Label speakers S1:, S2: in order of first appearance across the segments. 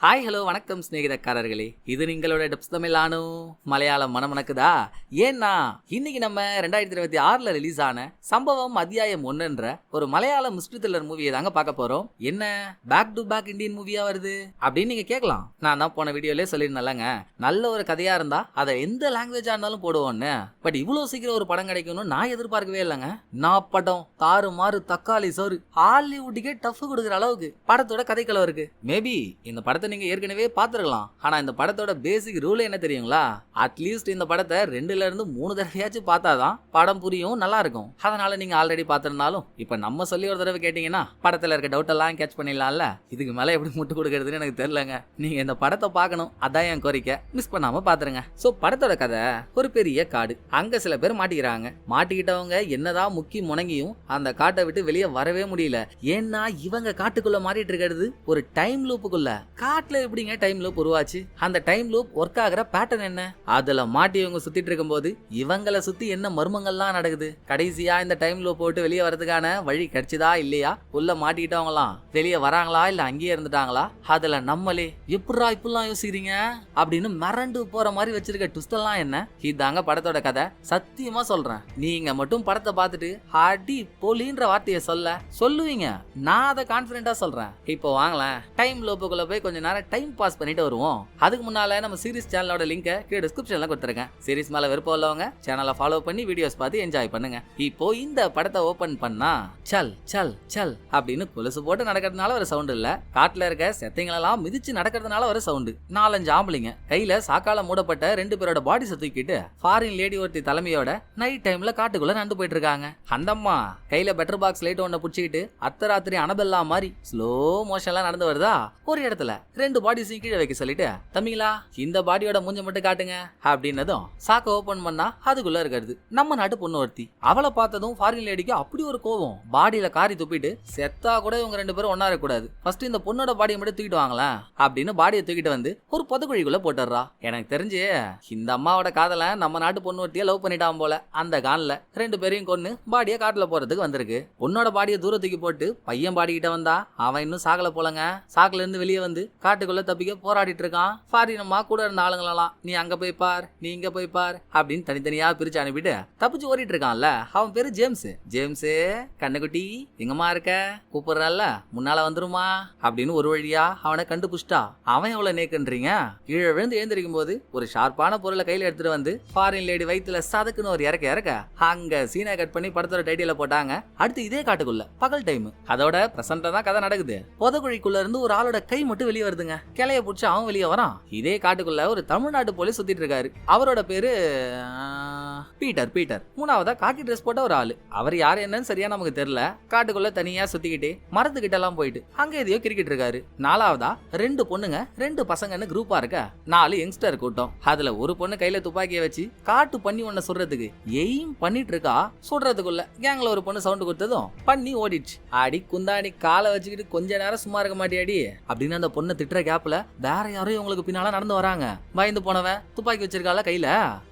S1: Hi hello வணக்கம் ஸ்நேகிதக்காரர்களே, இது நீங்களோட tips தமிழானு Malayalam மனமணக்குதா. ஏன்னா இன்னைக்கு நம்ம 2026 ரிலீஸ் ஆன சம்பவம் அத்தியாயம் 1 ஒரு மலையாள மிஸ்ட்ரி த்ரில்லர் மூவியை தாங்க பார்க்க போறோம். என்ன பேக் டு பேக் இந்தியன் மூவியா வருது அப்படின்னு நீங்க கேட்கலாம். நான் தான் போன வீடியோலே சொல்லியிருந்தேன்லங்க, நல்ல ஒரு கதையா இருந்தா அதை எந்த லாங்குவேஜா இருந்தாலும் போடுவோன்னு. பட் இவ்வளவு சீக்கிரம் ஒரு படம் கிடைக்கும்னு நான் எதிர்பார்க்கவே இல்லைங்க. நான் படம் தாறு மாறு தக்காளி சோறு ஹாலிவுட்டுக்கே டஃப் கொடுக்குற அளவுக்கு படத்தோட கதைக்களம் இருக்கு. மேபி இந்த படத்தை நீங்க ஏற்கனவே பார்த்திருக்கலாம். ஆனா இந்த படத்தோட பேசிக் ரூல் என்ன தெரியுங்களா? அட்லீஸ்ட் இந்த படத்தை 2ல இருந்து 3 தடவையாச்சும் பார்த்தாதான் படம் புரியும், நல்லா இருக்கும். அதனால நீங்க ஆல்ரெடி பார்த்திருந்தாலும் இப்ப நம்ம சொல்லி ஒரு தடவை கேட்டீங்கன்னா படத்துல இருக்க டவுட் எல்லாம் கேட்ச் பண்ணிடலாம்ல. இதுக்கு மேல எப்படி முட்டு கொடுக்கறதுன்னு எனக்கு தெரியலங்க. நீங்க இந்த படத்தை பார்க்கணும், அதான் என் கோரிக்கை. மிஸ் பண்ணாம பாத்துருங்க. சோ படத்தோட கதை ஒரு பெரிய காடு. அங்க சில பேர் மாட்டிக்கிறாங்க. மாட்டிக்கிட்டவங்க என்னதான் முக்கி முணங்கியும் அந்த காட்டை விட்டு வெளியே வரவே முடியல. ஏன்னா இவங்க காட்டுக்குள்ள மாறிட்டு இருக்கிறது ஒரு டைம் லூப்புக்குள்ள. காட்டுல எப்படிங்க டைம் லூப் உருவாச்சு? அந்த டைம் லூப் ஒர்க் ஆகிற பேட்டர்ன் என்ன? அதுல மாட்டி இவங்க சுத்திட்டு இருக்கும் போது இவங்களை சுத்தி என்ன மர்மங்கள்லாம் நடக்குது? கடைசியா இந்த டைம் லூப் போட்டு வெளியே வரதுக்கான வழி கிடைச்சதா இல்லையா? உள்ள மாட்டிக்கிட்டவங்களாம் வெளியே வராங்களா இல்ல அங்கேயே இருந்துட்டாங்களா? அதுல நம்மளே எப்படா இப்பெல்லாம் யோசிக்கிறீங்க அப்படின்னு மிரண்டு போற மாதிரி வச்சிருக்க ட்விஸ்ட் எல்லாம் என்ன? இதாங்க படத்தோட கதை. சத்தியமா சொல்றேன், நீங்க மட்டும் படத்தை பார்த்துட்டு அடி போலின்ற வார்த்தையை சொல்லுவீங்க. நான் அதை கான்பிடண்டா சொல்றேன். இப்போ வாங்கலாம் டைம் லூப்புக்குள்ள போய் கொஞ்ச நேரம் டைம் பாஸ் பண்ணிட்டு வருவோம். அதுக்கு முன்னால நம்ம சீரிஸ் சேனலோட லிங்கை கீழே டிஸ்கிரிப்ஷன்ல கொடுத்துருக்கேன். சீரிஸ் மேல விருப்பம் உள்ளவங்க சேனலை ஃபாலோ பண்ணி வீடியோஸ் பார்த்து என்ஜாய் பண்ணுங்க. இப்போ இந்த படத்தை ஓபன் பண்ணா சல் சல் சல் அப்படின்னு கொலுசு போட்டு நடக்கிறதுனால ஒரு சவுண்ட் இல்ல, காட்டுல இருக்க செத்தைங்களெல்லாம் மிதிச்சு நடக்கிறதுனால ஒரு சவுண்ட். 4-5 ஆம்பளைங்க கையில சாக்கால மூடப்பட்ட 2 பேரோட பாடிஸை தூக்கிட்டு ஃபாரின் லேடி ஒருத்தி தலைமையோட நைட் டைம்ல காட்டுக்குள்ள நடந்து போயிட்டு இருக்காங்க. அந்தம்மா கையில பெட்டர் பாக்ஸ் லைட் ஒன்ன புடிச்சிக்கிட்டு அர்த்தராத்திரி அனபெல்லா மாதிரி ஸ்லோ மோஷன்ல நடந்து வருதா. ஒரு இடத்துல 2 பாடிஸையும் கீழே வைக்க சொல்லிட்டு, தம்பிங்களா இந்த பாடியோட மூஞ்ச மட்டும் காட்டுங்க அப்படின்னதும் சாக்க ஓபன் பண்ணா அதுக்குள்ள இருக்கிறது நம்ம நாட்டு பொண்ணு ஒருத்தி. அவளை பார்த்ததும் ஃபாரின் லேடிக்கு அப்படி ஒரு கோவம். பாடியில காரி துப்பிட்டு செத்தா கூட இவங்க 2 பேரும் ஒன்னா இருக்கக்கூடாது, ஃபர்ஸ்ட் இந்த பொண்ணோட பாடியை மட்டும் தூக்கிட்டு வாங்கலாம் அப்படின்னு பாடியை தூக்கிட்டு வந்து ஒரு புதக்குழிக்குள்ள போட்டுறா. எனக்கு தெரிஞ்சு இந்த அம்மாவோட காதல நம்ம நாட்டு பொண்ணு ஒருத்திய லவ் பண்ணிட்டான் போல. அந்த கான்ல 2 பேரையும் கொன்னு பாடியை காட்டுல போறதுக்கு வந்திருக்கு. பொண்ணோட பாடியை தூரத்துக்கு போட்டு பையன் பாடிக்கிட்ட வந்தா அவன் இன்னும் சாகல போலங்க. சாக்குல இருந்து வெளியே வந்து காட்டுக்குள்ள தப்பிக்க போராடிட்டு இருக்கான். ஃபாரினம்மா கூட இருந்த ஆளுங்களெல்லாம் நீ அங்க போய் பார், நீ இங்க போய் பார் அப்படின்னு தனித்தனியா பிரிச்சு அனுப்பிட்டு தப்பிச்சு ஓடிட்டு இருக்கான்ல. அவன் பேரு ஜேம்ஸ். ஜேம்ஸ் கண்ணுக்குட்டி எங்கம்மா இருக்க, கூப்பிடுறல்ல முன்னால வந்துருமா அப்படின்னு ஒரு வழியா அவனை கண்டுபிடிச்சிட்டா. அவன் எவ்வளவு நேக்குன்றீங்க? கீழே விழுந்து எழுந்திருக்கும் போது ஒரு ஷார்ப்பான பொருளை கையில எடுத்துட்டு வந்து ஃபாரின் லேடி வயிற்றுல சதக்குன்னு ஒரு இறக்க அங்க சீனை கட் பண்ணி படத்தோட டைட்டில போட்டாங்க. அடுத்து இதே காட்டுக்குள்ள பகல் டைம். அதோட பிரசன்டா தான் கதை நடக்குது. புதக்குழிக்குள்ள இருந்து ஒரு ஆளோட கை மட்டும் வெளியே வருதுங்க. கிளைய புடிச்சு அவன் வெளியே வரான். இதே காட்டுக்குள்ள ஒரு தமிழ்நாட்டு போலீஸ் சுத்திட்டு இருக்காரு. அவரோட பேரு பீட்டர். 3ஆவதா காக்கி ட்ரெஸ் போட்ட ஒரு ஆளு. அவர் யாரு என்னன்னு சரியா நமக்கு தெரியல. காட்டுக்குள்ள தனியா சுத்திக்கிட்டு மரத்துக்கிட்ட எல்லாம் போயிட்டு அங்க எதையோ கிரிக்கெட் இருக்காரு. 4ஆவதா 2 பொண்ணுங்க 2 பசங்கன்னு குரூப்பா இருக்க 4 யங்ஸ்டர் கூட்டம். அதுல ஒரு பொண்ணு கையில துப்பாக்கியை வச்சு காட்டு பண்ணி ஒன்ன சொல்றதுக்கு எய்ம் பண்ணிட்டு இருக்கா. சொல்றதுக்குள்ள கேங்ல ஒரு பொண்ணு சவுண்ட் கொடுத்ததும் பண்ணி ஓடிடுச்சு. அடி குந்தாணி காலை வச்சுக்கிட்டு கொஞ்ச நேரம் சும்மா இருக்க மாட்டியாடி அப்படின்னு அந்த பொண்ணை திட்டுற கேப்ல வேற யாரும் இவங்களுக்கு பின்னால நடந்து வராங்க. பயந்து போனவன் துப்பாக்கி வச்சிருக்கால கையில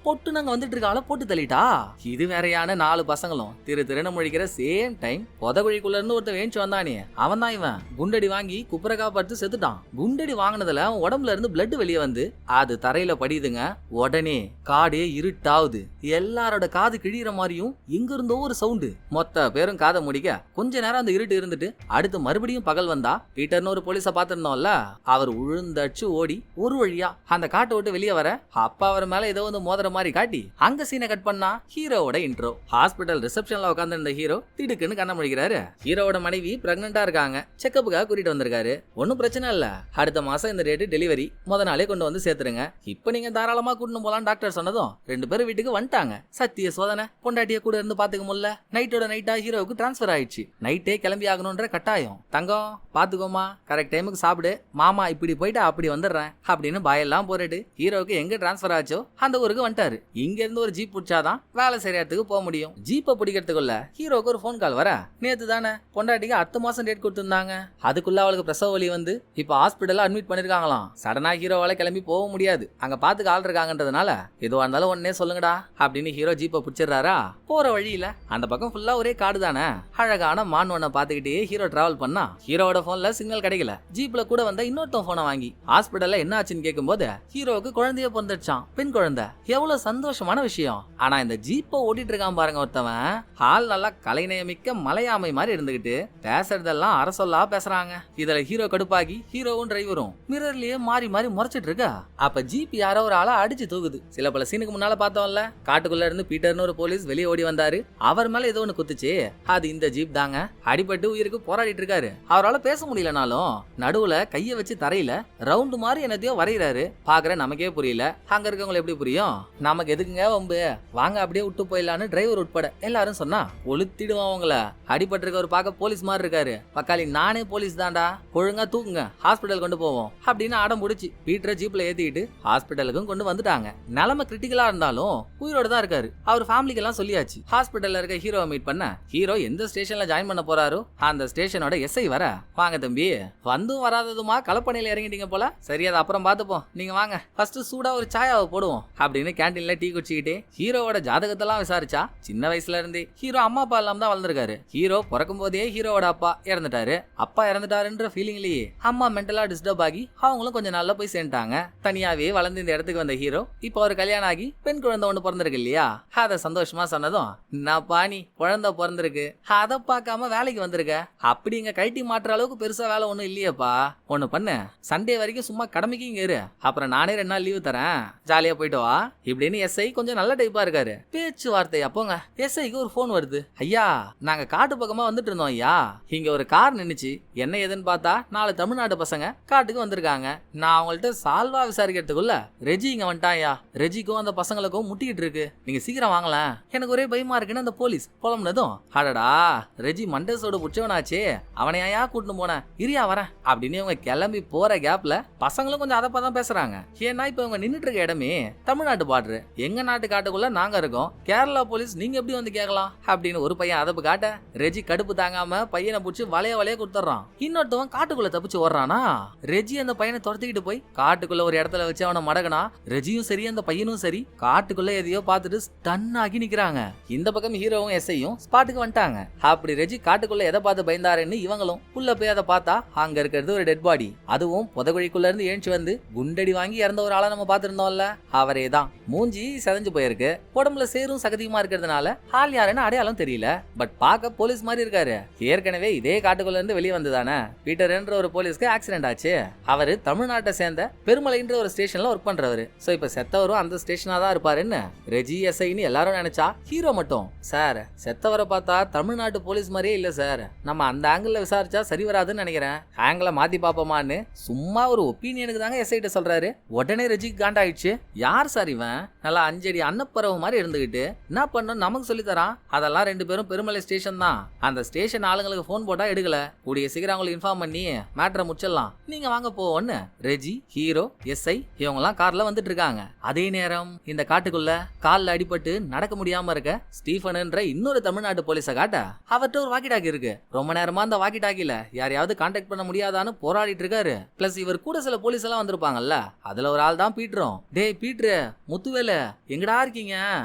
S1: பொட்டு நாங்க வந்துட்டு இருக்கால போட்டு தள்ளிட்டா. இது வேறையான 4 பசங்களும் திருன்னு முழிக்கிற சேம் டைம் புதகுழிக்குள்ள இருந்து ஒருத்தன் வேஞ்சு வந்தானே அவன் தான் இவன். குண்டடி வாங்கி குப்புறக்கா படுத்து செத்துட்டான். குண்டடி வாங்கினதுல அவன் உடம்புல இருந்து பிளட் வெளியே வந்து அது தரையில படியுதுங்க. உடனே காடே இருட்டாவுது. எல்லாரோட காது கிழிகிற மாதிரியும் எங்க இருந்தோ ஒரு சவுண்டு. மொத்த பேரும் காதை முடிக்க கொஞ்ச நேரம் அந்த இருட்டு இருந்துட்டு அடுத்து மறுபடியும் பகல் வந்தா. பீட்டர்னு ஒரு போலீஸ பாத்திருந்தோம்ல, அவர் உழுந்தடிச்சு ஓடி ஒரு வழியா அந்த காட்டை விட்டு வெளியே வர அப்பா அவர் மேல ஏதோ வந்து மோதிர மாதிரி காட்டி அங்க சீனை கட் பண்ணா ஹீரோவோட இன்ட்ரோ. ஹாஸ்பிட்டல் ரிசப்ஷன்ல உட்கார்ந்து இருந்த ஹீரோ திடுக்குன்னு கண்ண முடிக்கிறாரு. ஹீரோவோட மனைவி பிரெக்னண்டா இருக்காங்க. செக்கப்புக்காக கூட்டிட்டு வந்திருக்காரு. ஒன்னும் பிரச்சனை இல்ல, அடுத்த மாசம் இந்த டேட்டு டெலிவரி முத நாளே கொண்டு வந்து சேர்த்துருங்க. இப்ப நீங்க தாராளமா கூட்டிட்டு போலாம் டாக்டர் சொன்னதும் 2 பேரும் வீட்டுக்கு வந்துட்டாங்க. சத்திய சோதனை பொண்டாட்டிய கூட இருந்து பாத்துக்க முடியல. நைட்டோட நைட்டா ஹீரோவுக்கு டிரான்ஸ்பர் ஆயிடுச்சு. நைட்டே கிளம்பி ஆகணும்ன்ற கட்டாயம். தங்கம் பாத்துக்கோமா, கரெக்ட் டைமுக்கு சாப்பிடு, மாமா இப்படி போயிட்டு அப்படி வந்துடுறேன் அப்படின்னு பாயெல்லாம் போட்டுட்டு ஹீரோவுக்கு எங்க டிரான்ஸ்பர் ஆச்சோ அந்த ஊருக்கு வந்துட்டாரு. இங்க இருந்து ஒரு ஜீப் ஜீப் பிடிச்சாதான் வேலை செய்யற இடத்துக்கு போக முடியும். ஜீப்பை பிடிக்கிறதுக்குள்ள ஹீரோக்கு ஒரு போன் கால் வர, நேத்து தானே பொண்டாட்டிக்கு அடுத்த மாசம் டேட் கொடுத்திருந்தாங்க, அதுக்குள்ள அவளுக்கு பிரசவ வலி வந்து இப்ப ஹாஸ்பிட்டல்ல அட்மிட் பண்ணிருக்காங்களாம். சடனா ஹீரோவால கிளம்பி போக முடியாது, அங்க பாத்துக்கு ஆள் இருக்காங்கன்றதுனால எதுவா இருந்தாலும் உடனே சொல்லுங்கடா அப்படின்னு ஹீரோ ஜீப்பை பிடிச்சிடுறாரா. போற வழியில அந்த பக்கம் ஃபுல்லா ஒரே காடு தானே, அழகான மான் ஒன்ன பாத்துக்கிட்டே ஹீரோ டிராவல் பண்ணா. ஹீரோவோட போன்ல சிக்னல் கிடைக்கல. ஜீப்ல கூட வந்த இன்னொருத்தன் போனை வாங்கி ஹாஸ்பிட்டல்ல என்ன ஆச்சுன்னு கேட்கும் போது ஹீரோவுக்கு குழந்தைய பிறந்துச்சான், பெண் குழந்தை. எவ்வளவு சந்தோஷமான விஷயம். ஆனா இந்த ஜீப்பை ஓட்டிட்டு இருக்கான் பாருங்க ஒருத்தவன், ஆள் நல்லா கலைநயமிக்க மலையாமை மாதிரி இருந்துகிட்டு பேசுறதெல்லாம் அரசொல்லா பேசுறாங்க. இதுல ஹீரோ கடுப்பாகி ஹீரோவும் டிரைவரும் மிரர்லயே மாறி மாறி முறைச்சிட்டு இருக்கா. அப்ப ஜீப் யாரோ ஒரு ஆளா அடிச்சு தூக்குது. சில பல சீனுக்கு முன்னால பார்த்தோம்ல, காட்டுக்குள்ள இருந்து பீட்டர்னு ஒரு போலீஸ் வெளியே ஓடி வந்தாரு, அவர் மேல ஏதோ ஒண்ணு குத்துச்சு, அது இந்த ஜீப் தாங்க. அடிபட்டு உயிருக்கு போராடிட்டு இருக்காரு. அவரால் பேச முடியலனாலும் நடுவுல கைய வச்சு தரையில ரவுண்டு மாதிரி என்னத்தையோ வரைகிறாரு. பாக்குற நமக்கே புரியல, அங்க இருக்கவங்க எப்படி புரியும்? நமக்கு எதுக்குங்க வம்பு, வாங்க அப்படியே விட்டு போயிடலான்னு டிரைவர் உட்பட எல்லாரும் சொன்னா கொளுத்திடுவோம் அவங்கள. அடிபட்டிருக்கவர் பார்க்க போலீஸ் மாதிரி இருக்காரு. பக்காளி நானே போலீஸ் தான்டா, ஒழுங்கா தூக்குங்க ஹாஸ்பிட்டல் கொண்டு போவோம் அப்படின்னு அடம் பிடிச்சி பீட்டரை ஜீப்ல ஏத்திக்கிட்டு ஹாஸ்பிட்டலுக்கும் கொண்டு வந்துட்டாங்க. நிலைமை கிரிட்டிக்கலா இருந்தாலும் உயிரோட தான் இருக்காரு. அவர் ஃபேமிலிக்கு எல்லாம் சொல்லியாச்சு. ஹாஸ்பிட்டல்ல இருக்க ஹீரோவை மீட் பண்ண ஹீரோ எந்த ஸ்டேஷன்ல ஜாயின் பண்ண போறாரோ அந்த ஸ்டேஷனோட எஸ்ஐ வர, வாங்க தம்பி வந்தும் வராததுமா கலப்பணியில இறங்கிட்டீங்க போல, சரி அதை அப்புறம் பார்த்துப்போம், நீங்க வாங்க ஃபர்ஸ்ட் சூடா ஒரு சாயாவை போடுவோம் அப்படின்னு கேண்டீன்ல டீ குடிச்சுக்கிட்டே ஹீரோவோட ஜாதகத்தெல்லாம் விசாரிச்சா. சின்ன வயசுல இருந்தே ஹீரோ அம்மா அப்பா எல்லாம் தான் வளர்ந்துருக்காரு. ஹீரோ பிறக்கும் போதே ஹீரோவோட அப்பா இறந்துட்டாரு. அப்பா இறந்துட்டாருன்ற ஃபீலிங்லயே அம்மா மென்டலா டிஸ்டர்ப் ஆகி அவங்களும் கொஞ்சம் நாள்ல போய் சேர்ந்துட்டாங்க. தனியாவே வளர்ந்து இந்த இடத்துக்கு வந்த ஹீரோ இப்போ ஒரு கல்யாணம் ஆகி பெண் குழந்தை ஒண்ணு பிறந்திருக்கு இல்லையா, அத சந்தோஷமா சொன்னதும், நான் பாணி குழந்தை பிறந்திருக்கு அதை பார்க்காம வேலைக்கு வந்திருக்க, அப்படிங்க கழட்டி மாற்ற அளவுக்கு பெருசா வேலை ஒண்ணும் இல்லையப்பா, ஒண்ணு பண்ணு சண்டே வரைக்கும் சும்மா கடமைக்கு இங்க இரு, அப்புறம் நானே 2 நாள் லீவு தரேன், ஜாலியா போயிட்டு வா இப்படின்னு எஸ்ஐ கொஞ்சம் நல்ல டைப்பா இருக்காரு. பேச்சுவார்த்தை அப்போங்க எஸ்ஐக்கு ஒரு போன் வருது. ஐயா நாங்க காட்டு பக்கமா வந்துட்டு இருந்தோம் ஐயா, இங்க ஒரு கார் நின்னுச்சு, என்ன ஏதுன்னு பார்த்தா 4 தமிழ்நாடு பசங்க காட்டுக்கு வந்திருக்காங்க. நான் அவங்கள்ட்ட சால்வா விசாரிக்கிறதுக்குள்ள ரெஜி இங்க வந்துட்டான் ஐயா, ரெஜிக்கும் அந்த பசங்களுக்கும் முட்டிக்கிட்டு இருக்கு, நீங்க சீக்கிரம் வாங்கல, எனக்கு ஒரே பயமா இருக்குன்னு அந்த போலீஸ் புலம்புனதும், அடடா ரெஜி மண்டசோட புடிச்சவனாச்சே, அவனையா கூட்டிட்டு போன, இரியா வரேன் அப்படின்னு இவங்க கிளம்பி போற கேப்ல பசங்களும் கொஞ்சம் அதப்பா தான் பேசுறாங்க. ஏன்னா இப்ப இவங்க நின்னுட்டு இருக்க இடமே தமிழ்நாட்டு பார்டர், எங்க நாட்டு காட்டுக்குள்ள நாங்க இருக்கோம், கேரளா போலீஸ் நீங்க எப்படி வந்து கேட்கலாம் அப்படின்னு ஒரு பையன் அதப்பு காட்ட ரெஜி கடுப்பு தாங்காம பையனை பிடிச்சி வளைய கொடுத்துறான். இன்னொருத்தவன் காட்டுக்குள்ள தப்பிச்சு ஓடுறானா. ரெஜி அந்த பையனை துரத்திக்கிட்டு போய் காட்டுக்குள்ள ஒரு இடத்துல வச்சு அவனை மடகனா. ரெஜியும் சரி அந்த பையனும் சரி காட்டுக்குள்ள எதையோ பார்த்துட்டு ஸ்டன் ஆகி நிக்கிறாங்க. இந்த பக்கம் ஹீரோவும் எஸ்ஐயும் ஸ்பாட்டுக்கு வந்துட்டாங்க. அப்படி ரெஜி காட்டுக்குள்ள எதை பார்த்து பயந்தாருன்னு இவங்களும் உள்ள போய் அதை பார்த்தா அங்க இருக்கிறது ஒரு டெட் பாடி, அதுவும் புதகுழிக்குள்ள இருந்து ஏஞ்சி வந்து குண்டடி வாங்கி இறந்த ஒரு ஆளை நம்ம பார்த்திருந்தோம்ல, அவரே தான். மூஞ்சி செதஞ்சு போயிருக்கு, உடம்புல சேரும் சகதியுமா இருக்கிறதுனால ஆள் யாருன்னு அடையாளம் தெரியல, பட் பார்க்க போலீஸ் மாதிரி இருக்காரு. ஏற்கனவே இதே காட்டுக்குள்ள இருந்து வெளியே வந்துதானே பீட்டர் என்ற ஒரு போலீஸ்க்கு ஆக்சிடென்ட் ஆச்சு. அவரு தமிழ்நாட்டை சேர்ந்த பெருமலைன்ற ஒரு ஸ்டேஷன்ல ஒர்க் பண்றவரு. சோ இப்ப செத்தவரும் அந்த ஸ்டேஷனா தான் இருப்பாருன்னு ரெஜி எஸ்ஐன்னு எல்லாரும் நினைச்சா, ஹீரோ மட்டும் சார் செத்தவரை பார்த்தா தமிழ்நாட்டு போலீஸ் மாதிரியே இல்ல சார், நம்ம அந்த ஆங்கிள் விசாரிச்சா சரி வராதுன்னு நினைக்கிறேன், ஆங்கிள மாத்தி பாப்போமான்னு சும்மா ஒரு ஒப்பீனியனுக்கு தாங்க எஸ்ஐட்ட சொல்றாரு. உடனே ரெஜிக்கு காண்டாயிடுச்சு, யார் சார் இவன், நல்லா 5 அடி அன்னப்பறவை மாதிரி இருந்துகிட்டு என்ன பண்ணும் நமக்கு சொல்லி தரான், அதெல்லாம் 2 பேரும் பெருமலை ஸ்டேஷன் தான், அந்த ஸ்டேஷன் ஆளுங்களுக்கு போன் போட்டா எடுக்கல, கூடிய சீக்கிரம் அவங்களுக்கு இன்ஃபார்ம் பண்ணி மேட்டரை முடிச்சிடலாம், நீங்க வாங்க போவோன்னு ரெஜி ஹீரோ எஸ்ஐ இவங்க எல்லாம் கார்ல வந்துட்டு இருக்காங்க. அதே நேரம் இந்த காட்டுக்குள்ள கால்ல அடிபட்டு நடக்க முடியாம இருக்க ஸ்டீஃபன்ன்ற இன்னொரு தமிழ்நாட்டு போலீஸை காட்ட அவர்கிட்ட ஒரு வாக்கி டாக்கி இருக்கு. ரொம்ப நேரமா அந்த வாக்கி டாக்கில யாரையாவது கான்டாக்ட் பண்ண முடியாதான்னு போராடிட்டு இருக்காரு. பிளஸ் இவர் கூட சில போலீஸ் எல்லாம் வந்திருப்பாங்கல்ல, அதுல ஒரு ஆள் தான் பீட்டரும். டேய் பீட்ரு முத்துவேல எங்கடா இருக்கீங்க,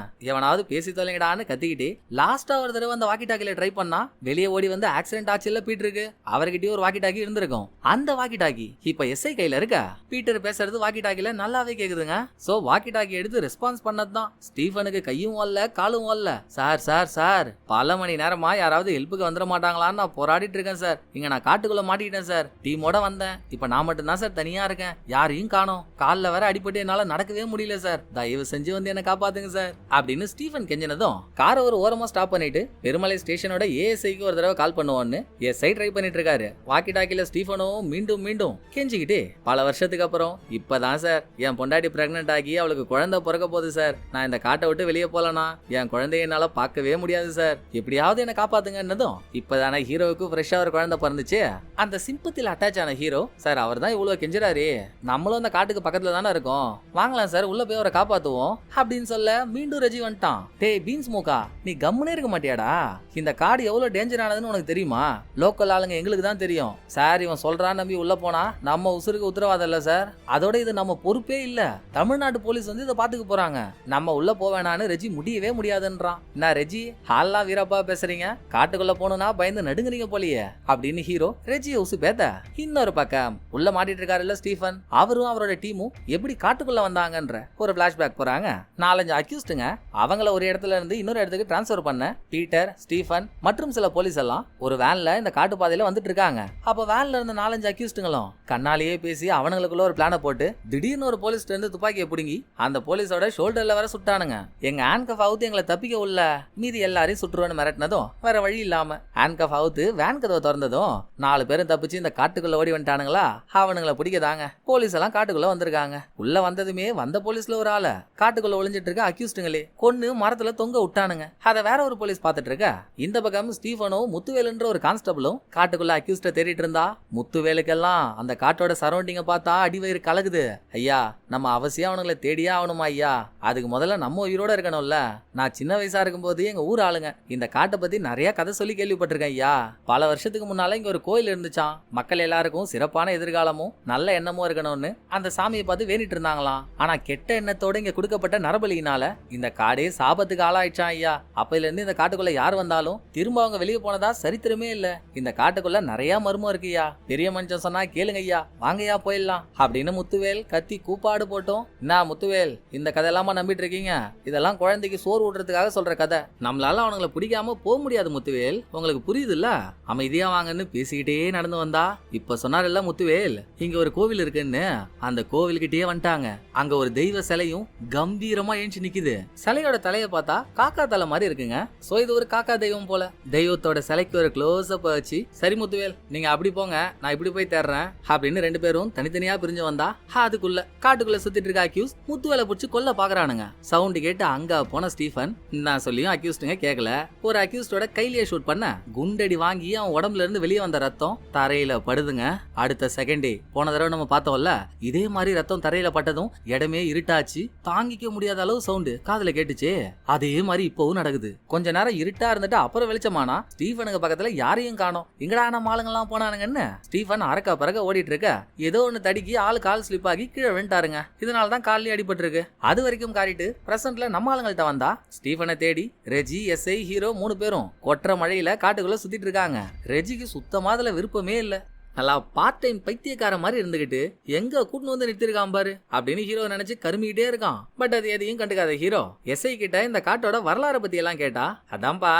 S1: எவனாவது பேசி தொலைங்கடான்னு கத்திக்கிட்டு லாஸ்டா ஒரு தடவை அந்த வாக்கி டாக்கில ட்ரை பண்ணா வெளியே ஓடி வந்து ஆக்சிடென்ட் ஆச்சு இல்ல பீட்டருக்கு, அவர்கிட்டயே ஒரு வாக்கி டாக்கி இருந்திருக்கும். அந்த வாக்கி டாக்கி இப்ப எஸ்ஐ கையில இருக்க. பீட்டர் பேசுறது வாக்கி டாக்கில நல்லாவே கேக்குதுங்க. சோ வாக்கி டாக்கி எடுத்து ரெஸ்பான்ஸ் பண்ணதுதான். ஸ்டீஃபனுக்கு கையும் வரல காலும் வரல. சார் சார் சார் பல மணி நேரமா யாராவது ஹெல்ப்புக்கு வந்துட மாட்டாங்களான்னு நான் போராடிட்டு இருக்கேன் சார், இங்க நான் காட்டுக்குள்ள மாட்டிக்கிட்டேன் சார், டீமோட வந்தேன், இப்ப நான் மட்டும் தான் சார் தனியா இருக்கேன், யாரையும் காணோம், கால்ல வேற அடிபட்டு என்னால நடக்கவே முடியல சார், தயவு செஞ்சு வந்து என்ன காப்பாத்துங்க சார் அப்படின்னு ஸ்டீஃபன் கெஞ்சினதும் காரை ஒரு ஓரமா ஸ்டாப் பண்ணிட்டு பெருமலை ஸ்டேஷனோட ஏஎஸ்ஐக்கு ஒரு தடவை கால் பண்ணுவோன்னு எஸ்ஐ ட்ரை பண்ணிட்டு இருக்காரு. வாக்கி டாக்கில ஸ்டீஃபனும் மீண்டும் மீண்டும் கெஞ்சிக்கிட்டு, பல வருஷத்துக்கு அப்புறம் இப்பதான் சார் என் பொண்டாட்டி பிரெக்னென்ட் ஆகி அவளுக்கு குழந்தை பிறக்க போகுது சார், நான் இந்த காட்டை விட்டு வெளியே போலனா என் குழந்தைய என்னால பார்க்கவே முடியாது சார், எப்படியாவது என்ன காப்பாத்துங்கன்னதும் இப்பதானே ஹீரோவுக்கு ஃப்ரெஷ்ஷா ஒரு குழந்தை பிறந்துச்சு. அந்த சிம்பத்தில அட்டாச் ஆன ஹீரோ, சார் அவர் தான் இவ்வளவு கெஞ்சுறாரு, நம்மளும் அந்த காட்டுக்கு பக்கத்துல தானே இருக்கோம், வாங்கலாம் சார் உள்ள போய் அவரை காப்பாத்துவோம் அப்படின்னு சொல்ல மீண்டும் ரெஜி வந்துட்டான். டேய் பீன்ஸ் மூக்கா, நீ கம்முனே இருக்க மாட்டியாடா? இந்த காடு எவ்வளவு டேஞ்சர் ஆனதுன்னு உனக்கு தெரியுமா? லோக்கல் ஆளுங்க எங்களுக்கு தான் தெரியும் சார். இவன் சொல்றான்னு நம்பி உள்ள போனா நம்ம உசுருக்கு உத்தரவாதம் இல்ல சார். அதோட இது நம்ம பொறுப்பே இல்ல. தமிழ்நாட்டு போலீஸ் வந்து இதை பாத்துக்க போறாங்க. நம்ம உள்ள போவேனான்னு ரெஜி முடியவே முடியாதுன்றான். நான் ரெஜி ஹாலா வீரப்பா பேசுறீங்க, காட்டுக்குள்ள போகணும்னா பயந்து நடுங்குறீங்க போலியே அப்படின்னு ஹீரோ ரெஜியை உசு பேத்த. இன்னொரு பக்கம் உள்ள மாட்டிட்டு இருக்காருல்ல ஸ்டீஃபன், அவரும் அவரோட டீமும் எப்படி காட்டுக்குள்ள வந்தாங்கன்ற ஒரு பிளாஷ்பேக் போறாங்க. 4-5 அக்யூஸ்டுங்க அவங்கள ஒரு இடத்துல இருந்து இன்னொரு இடத்துக்கு டிரான்ஸ்ஃபர் பண்ண பீட்டர், ஸ்டீஃபன் மற்றும் சில போலீஸ் எல்லாம் ஒரு வேன்ல இந்த காட்டு பாதையில வந்துட்டு இருக்காங்க. அப்ப வேன்ல இருந்த 4-5 அக்யூஸ்டுங்களும் கண்ணாலேயே பேசி அவனுங்களுக்குள்ள ஒரு பிளான போட்டு திடீர்னு ஒரு போலீஸ் இருந்து துப்பாக்கியை பிடுங்கி அந்த போலீஸோட ஷோல்டர்ல வர சுட்டானுங்க. எங்க ஹேண்ட்கஃப் அவுத்து எங்களை தப்பிக்க உள்ள மீதி எல்லாரையும் சுற்றுவான்னு மிரட்டினதும் வேற வழி இல்லாம ஹேண்ட்கஃப் அவுத்து வேன் கதவை திறந்ததும் 4 பேரும் தப்பிச்சு இந்த காட்டுக்குள்ள ஓடி வந்துட்டானுங்களா. அவனுங்களை பிடிக்கதாங்க போலீஸ் எல்லாம் காட்டுக்குள்ள வந்திருக்காங்க. உள்ள வந்ததுமே வந்த போலீஸ்ல ஒரு ஆளை காட்டுக்குள்ள ஒளிஞ்சிட்டு இருக்க அக்யூஸ்டுங்களே கொன்னு மரத்துல தொங்க விட்டானுங்க. அத வேற ஒரு போலீஸ் பாத்துட்டு இருக்க. இந்த பக்கம் ஸ்டீஃபனும் முத்துவேலுன்ற ஒரு கான்ஸ்டபிளும் காட்டுக்குள்ள அக்யூஸ்ட தேடிட்டு இருந்தா முத்துவேலுக்கெல்லாம் அந்த காட்டோட சரௌண்டிங்க பார்த்தா அடிவயிறு கலகுது. ஐயா நம்ம அவசியம் அவனுங்களை தேடியே ஆகணுமா ஐயா? அதுக்கு முதல்ல நம்ம உயிரோட இருக்கணும்ல. நான் சின்ன வயசா இருக்கும்போது எங்க ஊர் ஆளுங்க இந்த காட்டை பத்தி நிறைய கதை சொல்லி கேள்விப்பட்டிருக்கேன் ஐயா. பல வருஷத்துக்கு முன்னால இங்க ஒரு கோயில் இருந்துச்சான். மக்கள் எல்லாருக்கும் சிறப்பான எதிர்காலமும் நல்ல எண்ணமும் இருக்கணும்னு அந்த சாமியை பார்த்து வேண்டிட்டு இருந்தாங்களாம். ஆனா கெட்ட எண்ணத்தோட இங்க கொடுக்கப்பட்ட நரபலியினால இந்த காடே சாபத்துக்கு ஆளாயிடுச்சான் ஐயா. அப்பையில இருந்து இந்த காட்டுக்குள்ள யார் வந்தாலும் திரும்ப அவங்க வெளியே போனதா சரித்திரமே இல்ல. இந்த காட்டுக்குள்ள நிறைய மர்மம் இருக்குயா. பெரிய மனுஷன் சொன்னா கேளுங்க ஐயா, வாங்கய்யா போயிடலாம் அப்படின்னு முத்துவேல் கத்தி கூப்பாடு போட்டோம். நான் முத்துவேல் இந்த கதை எல்லாமா நம்பிட்டு இருக்கீங்க? இதெல்லாம் குழந்தைக்கு சோறு ஊட்டுறதுக்காக சொல்ற கதை. நம்மளால அவனுங்களை பிடிக்காம போக முடியாது முத்துவேல், உங்களுக்கு புரியுது இல்ல? அமைதியா வாங்கன்னு பேசிக்கிட்டே நடந்து வந்தா இப்ப சொன்னார் இல்ல முத்துவேல் இங்க ஒரு கோவில் இருக்குன்னு, அந்த கோவில்கிட்டயே வந்துட்டாங்க. அங்க ஒரு தெய்வ சிலையும் கம்பீரமா எழுந்து நிக்குது. சிலையோட தலையை பார்த்தா காக்கா தலை மாதிரி இருக்குங்க. சோ இது ஒரு காக்கா தெய்வம் போல. தெய்வத்தோட சிலைக்கு ஒரு க்ளோஸ் அப் வச்சு சரி முத்துவேல் நீங்க அப்படி போங்க, நான் இப்படி போய் தேடுறேன் அப்படின்னு 2 பேரும் தனித்தனியா பிரிஞ்சு வந்தா அதுக்குள்ள காட்டுக்குள்ள சுத்திட்டு இருக்க அக்யூஸ் முத்துவேலை பிடிச்சு கொல்ல பாக்குறானுங்க. சவுண்ட் கேட்டு அங்க போன ஸ்டீஃபன் நான் சொல்லியும் அக்யூஸ்டுங்க கேட்கல. ஒரு அக்யூஸ்டோட கையிலேயே ஷூட் பண்ண குண்டடி வாங்கி அவன் உடம்புல இருந்து வெளியே வந்த ரத்தம் தரையில படுதுங்க. அடுத்த செகண்டே போன தடவை நம்ம பார்த்தோம்ல இதே மாதிரி ரத்தம் தரையில பட்டதும் இடமே இருட்டாச்சு. தாங்கிக்க முடியாத அளவு சவுண்டு காதுல கேட்டுச்சு. அதே மாதிரி இப்பவும் நடக்குது. கொஞ்ச நேரம் இருட்டா இருந்துட்டு அப்புறம் வெளிச்சமானா ஸ்டீஃபனுக்கு பக்கத்துல யாரையும் காணோம். எங்கடா நம்ம ஆளுங்கெல்லாம் போனானுங்கன்னு ஸ்டீஃபன் அரக்க பறக்க ஓடிட்டு இருக்க. ஏதோ ஒன்னு தடுக்கி ஆளு கால் ஸ்லிப் ஆகி கீழே விழுந்தாருங்க. இதனாலதான் காலிலே அடிபட்டு இருக்கு. அது வரைக்கும் காட்டிட்டு பிரசன்ட்ல நம்ம ஆளுங்கள்ட்ட வந்தா ஸ்டீஃபனை தேடி ரெஜி, எஸ்ஐ, ஹீரோ 3 பேரும் கொற்ற மழையில காட்டுக்குள்ள சுத்திட்டு இருக்காங்க. ரெஜிக்கு சுத்தமா அதுல விருப்பமே இல்ல. நல்லா பார்ட் டைம் பைத்தியக்கார மாதிரி இருந்துகிட்டு எங்க கூட்டு வந்து நிறுத்திருக்கான் பாரு அப்படின்னு ஹீரோ நினைச்சு கருமிக்கிட்டே இருக்கான். பட் அது எதையும் கண்டுக்காத ஹீரோ எஸ்ஐ கிட்ட இந்த காட்டோட வரலாறு பத்தி எல்லாம் கேட்டா அதான்பா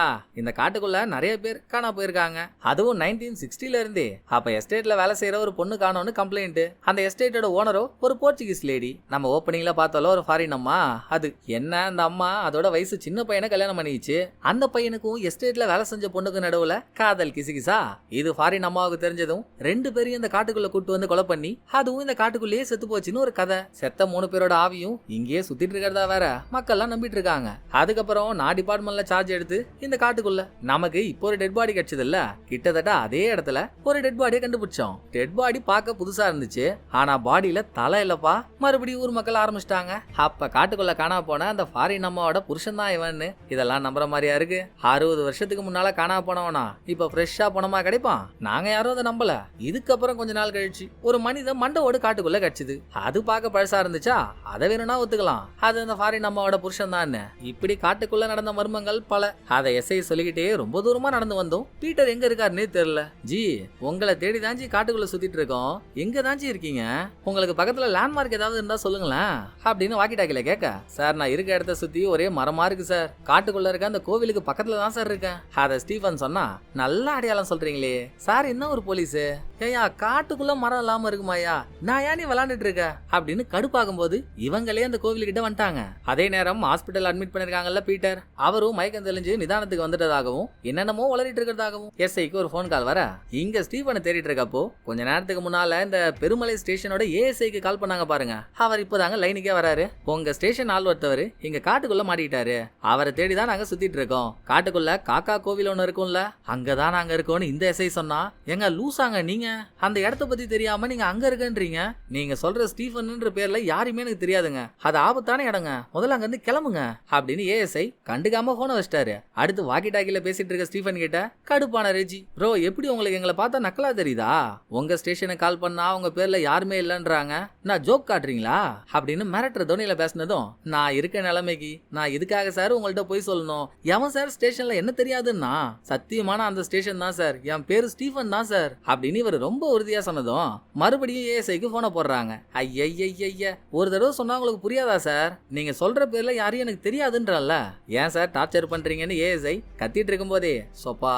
S1: இந்த காட்டுக்குள்ள நிறைய பேர் காணா போயிருக்காங்க. அதுவும் 1960ல இருந்தே. அப்ப எஸ்டேட்ல வேலை செய்யற ஒரு பொண்ணு காணோன்னு கம்ப்ளைண்ட். அந்த எஸ்டேட்டோட ஓனரோ ஒரு போர்ச்சுகீஸ் லேடி. நம்ம ஓப்பனிங்ல பார்த்தாலும் ஒரு ஃபாரின் அம்மா. அது என்ன அந்த அம்மா அதோட வயசு சின்ன பையனை கல்யாணம் பண்ணிச்சு. அந்த பையனுக்கும் எஸ்டேட்ல வேலை செஞ்ச பொண்ணுக்கு நடுவுல காதல் கிசுகிசா. இது ஃபாரின் அம்மாவுக்கு தெரிஞ்சதும் 2 பேரையும் இந்த காட்டுக்குள்ள கூட்டு வந்து கொலை பண்ணி அதுவும் இந்த காட்டுக்குள்ளேயே செத்து போச்சுன்னு ஒரு கதை. செத்த 3 பேரோட ஆவியும் இங்கேயே சுத்திட்டு இருக்கிறதா வேற மக்கள்லாம் நம்பிட்டு இருக்காங்க. அதுக்கப்புறம் நான் டிபார்ட்மெண்ட்ல சார்ஜ் எடுத்து இந்த காட்டுக்குள்ள நமக்கு இப்போ ஒரு டெட் பாடி கிடைச்சது இல்ல, கிட்டத்தட்ட அதே இடத்துல ஒரு டெட் பாடியை கண்டுபிடிச்சோம். டெட் பாடி பார்க்க புதுசா இருந்துச்சு, ஆனா பாடியில தலை இல்லப்பா. மறுபடியும் ஊர் மக்கள் ஆரம்பிச்சிட்டாங்க. அப்ப காட்டுக்குள்ள காணா போன அந்த ஃபாரின் அம்மாவோட புருஷன் தான் இவன்னு. இதெல்லாம் நம்புற மாதிரியா இருக்கு? 60 வருஷத்துக்கு முன்னால காணா போனவனா இப்ப ஃப்ரெஷ்ஷா பணமா கிடைப்பான்? நாங்க யாரும் அதை நம்பல. இதுக்கப்புறம் கொஞ்ச நாள் கழிச்சு ஒரு மனித மண்டவோடு காட்டுக்குள்ள கிடைச்சது. அது பார்க்க பழசா இருந்துச்சா, அதை வேணும்னா ஒத்துக்கலாம், அது அந்த ஃபாரின் அம்மாவோட புருஷன் தான். இப்படி காட்டுக்குள்ள நடந்த மர்மங்கள் பல. அதை எஸ்ஐ சொல்லிக்கிட்டே ரொம்ப தூரமா நடந்து வந்தோம். பீட்டர் எங்க இருக்காருன்னே தெரியல. ஜி உங்களை தேடி தாஞ்சி காட்டுக்குள்ள சுத்திட்டு இருக்கோம், எங்க தாஞ்சி இருக்கீங்க? உங்களுக்கு பக்கத்துல லேண்ட்மார்க் ஏதாவது இருந்தா சொல்லுங்களேன் அப்படின்னு வாக்கி டாக்கில கேட்க. சார் நான் இருக்க இடத்த சுத்தி ஒரே மரமா இருக்கு சார், காட்டுக்குள்ள இருக்க அந்த கோவிலுக்கு பக்கத்துல தான் சார் இருக்கேன். அத ஸ்டீஃபன் சொன்னா நல்ல அடையாளம் சொல்றீங்களே சார், என்ன ஒரு போலீஸ்? ஏயா காட்டுக்குள்ள மரம் இல்லாம இருக்குமாயா, நான் ஏன் நீ விளாண்டுட்டு இருக்க அப்படின்னு கடுப்பாகும் போது இவங்களே அந்த கோவில்கிட்ட வந்துட்டாங்க. அதே நேரம் ஹாஸ்பிட்டல் அட்மிட் பண்ணிருக்காங்கல்ல பீட்டர், அவரும் மயக்கம் தெளிஞ்சு நிதானத்துக்கு வந்துட்டதாகவும் என்னென்னமோ வளரிட்டு இருக்கிறதாகவும் எஸ்ஐக்கு ஒரு போன் கால் வர இங்க ஸ்டீஃபனை தேடிட்டு இருக்கப்போ கொஞ்ச நேரத்துக்கு முன்னால இந்த பெருமலை ஸ்டேஷனோட ஏஎஸ்ஐக்கு கால் பண்ணாங்க பாருங்க. அவர் இப்பதாங்க லைனுக்கே வராரு. உங்க ஸ்டேஷன் ஆள் ஒருத்தவர் இங்க காட்டுக்குள்ள மாட்டிக்கிட்டாரு, அவரை தேடிதான் நாங்க சுத்திட்டு இருக்கோம். காட்டுக்குள்ள காக்கா கோவில் ஒண்ணு இருக்கும்ல, அங்கதான் நாங்க இருக்கோம்னு இந்த எஸ்ஐ சொன்னா, எங்க லூசாங்க நீங்க எப்படிங்க அந்த இடத்த பத்தி தெரியாம நீங்க அங்க இருக்கன்றீங்க? நீங்க சொல்ற ஸ்டீஃபன்ன்ற பேர்ல யாருமே எனக்கு தெரியாதுங்க. அது ஆபத்தான இடங்க. முதல்ல அங்க இருந்து கிளம்புங்க அப்படின்னு ஏஎஸ்ஐ கண்டுக்காம போன வச்சிட்டாரு. அடுத்து வாக்கி டாக்கில பேசிட்டு இருக்க ஸ்டீஃபன் கிட்ட கடுப்பான ரெஜி, ப்ரோ எப்படி உங்களுக்கு எங்களை பார்த்தா நக்கலா தெரியுதா? உங்க ஸ்டேஷனுக்கு கால் பண்ணா உங்க பேர்ல யாருமே இல்லன்றாங்க, நான் ஜோக் காட்டுறீங்களா அப்படின்னு மிரட்டுற துணியில பேசினதும், நான் இருக்க நிலைமைக்கு நான் இதுக்காக சார் உங்கள்ட்ட போய் சொல்லணும். எவன் சார் ஸ்டேஷன்ல என்ன தெரியாதுன்னா, சத்தியமான அந்த ஸ்டேஷன் தான் சார், என் பேரு ஸ்டீஃபன் தான் சார் அப்படின்னு இவர் ரொம்ப உறுதியா சொன்னதும் மறுபடியும் ஏஎஸ்ஐக்கு போன போடுறாங்க. ஐய ஒரு தடவை சொன்னா உங்களுக்கு புரியாதா சார்? நீங்க சொல்ற பேர்ல யாரையும் எனக்கு தெரியாதுன்றல்ல, ஏன் சார் டார்ச்சர் பண்றீங்கன்னு ஏஎஸ்ஐ கத்திட்டு இருக்கும் போதே, சோப்பா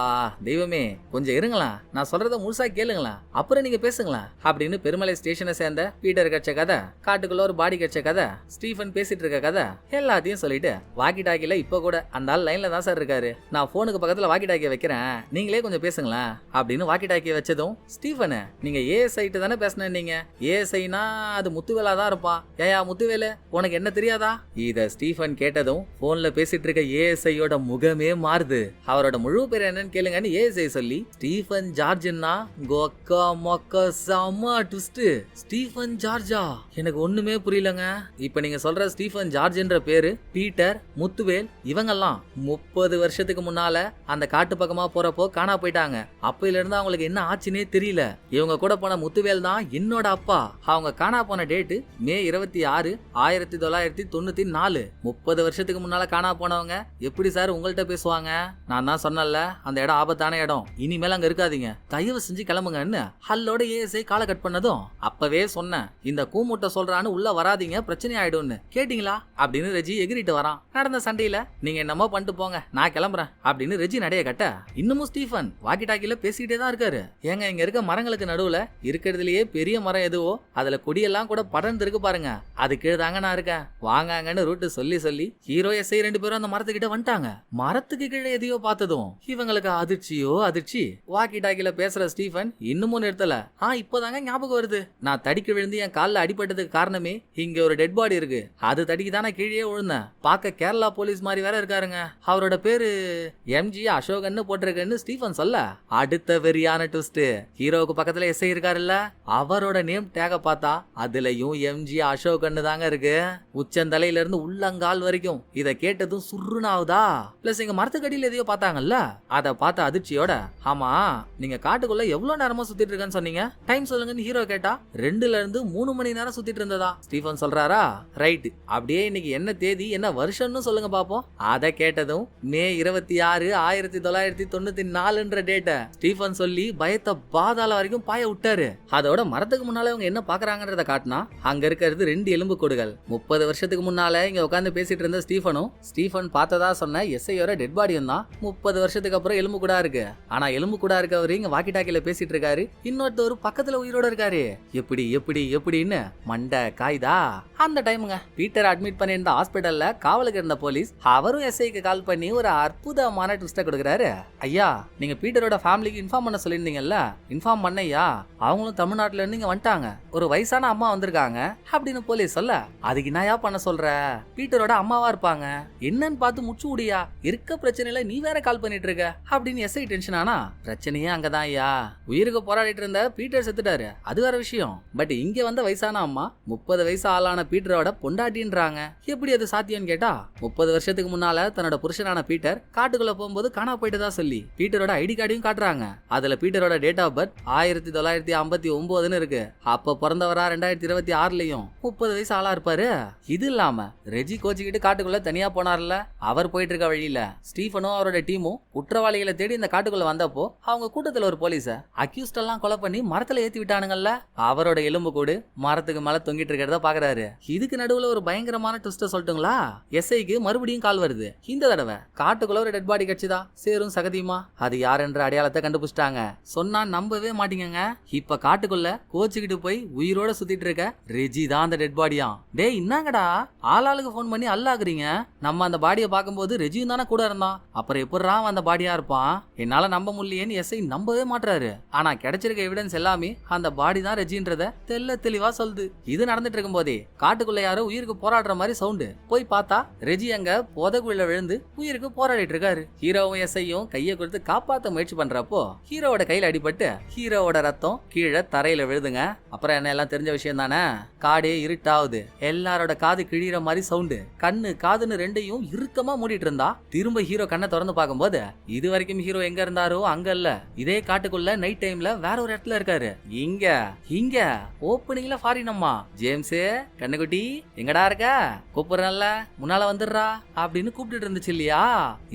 S1: தெய்வமே கொஞ்சம் இருங்களா, நான் சொல்றத முழுசா கேளுங்களா, அப்புறம் நீங்க பேசுங்களா அப்படின்னு பெருமலை ஸ்டேஷனை சேர்ந்த பீட்டர் கட்ச கதை, காட்டுக்குள்ள ஒரு பாடி கட்ச கதை, ஸ்டீஃபன் பேசிட்டு இருக்க கதை எல்லாத்தையும் சொல்லிட்டு வாக்கி டாக்கில இப்ப கூட அந்த ஆள் லைன்ல தான் சார் இருக்காரு, நான் போனுக்கு பக்கத்துல வாக்கி டாக்கிய வைக்கிறேன், நீங்களே கொஞ்சம் பேசுங்களா அப்படின்னு வாக்கி டாக்கிய வச்சதும், ஸ்டீஃபன் நீங்க ஏஎஸ்ஐட்டு தானே பேசினீங்க, ஏஎஸ்ஐனா அது முத்துவேலா தான் இருப்பான், ஏயா முத்துவேலு உனக்கு என்ன தெரியாதா? இத ஸ்டீஃபன் கேட்டதும் போன்ல பேசிட்டு இருக்க ஏஎஸ்ஐயோட முகமே மாறுது. அவரோட முழு பேர் என்னன்னு கேளுங்கன்னு ஏஎஸ்ஐ சொல்லி, ஸ்டீஃபன் ஜார்ஜ்னா கொக்கா மொக்க செம்ம ட்விஸ்ட். ஸ்டீஃபன் ஜார்ஜா எனக்கு ஒண்ணுமே புரியலங்க. இப்ப நீங்க சொல்ற ஸ்டீஃபன் ஜார்ஜ்ன்ற பேரு பீட்டர், முத்துவேல் இவங்கெல்லாம் 30 வருஷத்துக்கு முன்னால அந்த காட்டு பக்கமா போறப்போ காணா போயிட்டாங்க. அப்பையில இருந்து அவங்களுக்கு என்ன ஆச்சுன்னே தெரியல. இவங்க கூட போன முத்துவேல் தான் என்னோட அப்பா. அவங்க காணா போன டேட்டு மே 26, 1994. 30 வருஷத்துக்கு முன்னால காணா போனவங்க எப்படி சார் உங்கள்கிட்ட பேசுவாங்க? நான் தான் சொன்னல அந்த இடம் ஆபத்தான இடம், இனிமேல் அங்க இருக்காதீங்க, தயவு செஞ்சு கிளம்புங்கன்னு ஹல்லோட ஏஎஸ்ஐ காலை கட் பண்ணதும், அப்பவே சொன்னேன் இந்த கூமுட்டை சொல்றான்னு உள்ள வராதீங்க பிரச்சனை ஆயிடும்னு, கேட்டீங்களா அப்படின்னு ரெஜி எகிரிட்டு வரான். நடந்த சண்டையில நீங்க என்னமோ பண்ணிட்டு போங்க நான் கிளம்புறேன் அப்படின்னு ரெஜி நடைய கட்ட, இன்னமும் ஸ்டீஃபன் வாக்கி டாக்கில பேசிக்கிட்டே தான் இருக்காரு. ஏங்க இங்க இருக்க மரங்களுக்கு நடுவுல இருக்கிறதுலயே பெரிய மரம் எதுவோ அதுல கொடியெல்லாம் கூட படர்ந்து இருக்கு பாருங்க, அது கீழே தாங்க நான் இருக்கேன், வாங்கன்னு ரூட்டு சொல்லி சொல்லி ஹீரோ எஸ்ஐ 2 பேரும் அந்த மரத்துக்கிட்ட வந்துட்டாங்க. மரத்துக்கு கீழே எதையோ பார்த்ததும் இவங்களுக்கு அதிர்ச்சியோ அதிர்ச்சி. வாக்கி டாக்கில பேசுற ஸ்டீஃபன் இன்னமும் நிறுத்தல, இப்போதாங்க ஞாபகம் வருது, நான் தடிக்க விழுந்து என் காலில் அடிபட்டதுக்கு காரணமே இங்க ஒரு டெட் பாடி இருக்கு, அது தடிக்கு தானே கீழே விழுந்தேன், பார்க்க கேரளா போலீஸ் மாதிரி வேற இருக்காருங்க, அவரோட பேரு எம்ஜி அசோகன்னு போட்டிருக்குன்னு ஸ்டீஃபன் சொல்ல, அடுத்த வெறியான ட்விஸ்ட், ஹீரோவுக்கு பக்கத்துல எஸ்ஐ இருக்காருல்ல அவரோட நேம் டேக பார்த்தா அதுலயும் எம்ஜி அசோகன்னு தாங்க இருக்கு, உச்சந்தலையில இருந்து உள்ளங்கால் வரைக்கும். இத கேட்டதும் சுருனாவுதா. பிளஸ் எங்க மரத்துக்கடியில எதையோ பார்த்தாங்கல்ல, அத பார்த்த அதிர்ச்சியோட, ஆமா நீங்க காட்டுக்குள்ள எவ்வளவு நேரமா சுத்திட்டு இருக்கேன்னு சொன்னீங்க, டைம் சொல்லுங்கன்னு ஹீரோ கேட்டா, 2ல இருந்து 3 மணி நேரம் சுத்திட்டு இருந்ததா ஸ்டீஃபன் சொல்றாரா? ரைட், அப்படியே இன்னைக்கு என்ன தேதி என்ன வருஷம்னு சொல்லுங்க பாப்போம். அத கேட்டதும் மே 26, 1994ன்ற டேட்ட ஸ்டீஃபன் சொல்லி பயத்தை பாதாள வரைக்கும் பாய விட்டாரு. அதோட மரத்துக்கு முன்னால அவங்க என்ன பாக்குறாங்கன்றத காட்டினா, அங்க இருக்கிறது 2 எலும்பு கூடுகள். 30 வருஷத்துக்கு முன்னால இங்க உட்காந்து பேசிட்டு இருந்த ஸ்டீஃபன் பார்த்ததா சொன்ன எஸ்ஐயோட டெட் பாடியும் தான் 30 வருஷத்துக்கு அப்புறம் எலும்பு கூடா இருக்கு. ஆனா எலும்பு கூடா இருக்கவரு இங்க வாக்கி டாக்கில பேசிட்டு இருக்காரு, இன்னொருத்தர் பக்கத்துல உயிரோட இருக்காரு. எப்படி எப்படி எப்படின்னு மண்டை காய்தா. அந்த டைமுங்க பீட்டர் அட்மிட் பண்ணியிருந்த ஹாஸ்பிட்டல்ல காவலுக்கு இருந்த போலீஸ் அவரும் எஸ்ஐக்கு கால் பண்ணி ஒரு அற்புதமான ட்விஸ்ட கொடுக்குறாரு. ஐயா நீங்க பீட்டரோட ஃபேமிலிக்கு இன்ஃபார்ம் பண்ண சொல்லியிருந்தீங்கல்ல, இன்ஃபார்ம் பண்ணையா, அவங்களும் தமிழ்நாட்டுல இருந்து இங்க வந்துட்டாங்க, ஒரு வயசான அம்மா வந்திருக்காங்க அப்படின்னு போலீஸ் சொல்ல, அதுக்கு என்னயா பண்ண சொல்ற, பீட்டரோட அம்மாவா இருப்பாங்க, என்னன்னு பார்த்து முச்சு உடியா, இருக்க பிரச்சனையில நீ வேற கால் பண்ணிட்டு இருக்க அப்படின்னு எஸ்ஐ டென்ஷன் ஆனா, பிரச்சனையே அங்கதான் ஐயா, உயிருக்கு போராடிட்டு இருந்த பீட்டர் செத்துட்டாரு அது வேற விஷயம், பட் இங்க வந்த வயசான அம்மா 30 வயசு ஆளான பீட்டரோட பொண்டாட்டின்றாங்க, எப்படி அது சாத்தியம்னு கேட்டா, 30 வருஷத்துக்கு முன்னால தன்னோட புருஷனான பீட்டர் காட்டுக்குள்ள போகும்போது காணா போயிட்டதா சொல்லி பீட்டரோட ஐடி கார்டையும் காட்டுறாங்க. அதுல பீட்டரோட டேட் ஆஃப் பர்த் 1959ன்னு இருக்கு. அப்ப பிறந்தவரா 2026லயும் 30 வயசு ஆளா இருப்பாரு. இது இல்லாம ரெஜி கோச்சிக்கிட்டு காட்டுக்குள்ள தனியா போனார்ல, அவர் போயிட்டு இருக்க வழியில ஸ்டீஃபனும் அவரோட டீமும் குற்றவாளிகளை தேடி இந்த காட்டுக்குள்ள வந்தப்போ அவங்க கூட்டத்துல ஒரு போலீஸ அக்யூஸ்ட் எல்லாம் கொலை பண்ணி மரத்துல ஏத்தி விட்டானுங்கல்ல, அவரோட எலும்பு கூடு மரத்துக்கு மேல தொங்கிட்டு இருக்கிறத பாக்குறாரு. இதுக்கு நடுவுல ஒரு பயங்கரமான ட்விஸ்ட சொல்லட்டுங்களா, எஸ்ஐக்கு மறுபடியும் கால் வருது. இந்த தடவை காட்டுக்குள்ள ஒரு டெட் பாடி கட்சிதா சேரும் சகதியுமா, அது யார் என்ற அடையாளத்தை கண்டுபிடிச்சிட்டாங்க. சொன்னா நம்பவே மாட்டீங்க, இப்ப காட்டுக்குள்ள கோச்சுக்கிட்டு போய் உயிரோட சுத்திட்டு இருக்க ரெஜி தான் அந்த டெட் பாடியா. டேய் என்னங்கடா ஆளாளுக்கு போன் பண்ணி அல்லாக்குறீங்க, நம்ம அந்த பாடியை பார்க்கும்போது ரெஜியும் தானே கூட இருந்தான், அப்புறம் எப்படா அந்த பாடியா இருப்பான், என்னால நம்ப முடியலையேன்னு எஸ்ஐ நம்பவே மாட்டாரு. ஆனா கிடைச்சிருக்க எவிடன்ஸ் எல்லாமே அந்த பாடி தான் ரெஜின்றத தெளிவா சொல்லுது. இது நடந்துட்டு இருக்கும் போதே காட்டுக்குள்ள யாரோ உயிருக்கு போராடுற மாதிரி சவுண்டு, போய் பார்த்தா ரெஜி அங்க புதகுள்ள விழுந்து உயிருக்கு போராடிட்டு இருக்காரு. ஹீரோவும் எஸ்ஐயும் கையை கொடுத்து காப்பாத்த முயற்சி பண்றப்போ ஹீரோவோட கையில அடிபட்டு ஹீரோவோட ரத்தம் கீழே தரையில விழுதுங்க. அப்புறம் என்ன எல்லாம் தெரிஞ்ச விஷயம் தானே, காடே இருட்டாவுது, எல்லாரோட காது கிழிற மாதிரி சவுண்டு, கண்ணு காதுன்னு ரெண்டையும் இறுக்கமா மூடிட்டு இருந்தா திரும்ப ஹீரோ கண்ணை திறந்து பார்க்கும்போது இது வரைக்கும் ஹீரோ எங்க இருந்தாரோ அங்க இல்ல, இதே காட்டுக்குள்ள நைட் டைம்ல வேற ஒரு இடத்துல இருக்காரு. இங்க ஓப்பனிங்ல ஃபாரின் அம்மா, ஜேம்ஸ் கண்ணுக்குட்டி எங்கடா இருக்க, கூப்பிடுறல முன்னால வந்துடுறா அப்படின்னு கூப்பிட்டு இருந்துச்சு இல்லையா.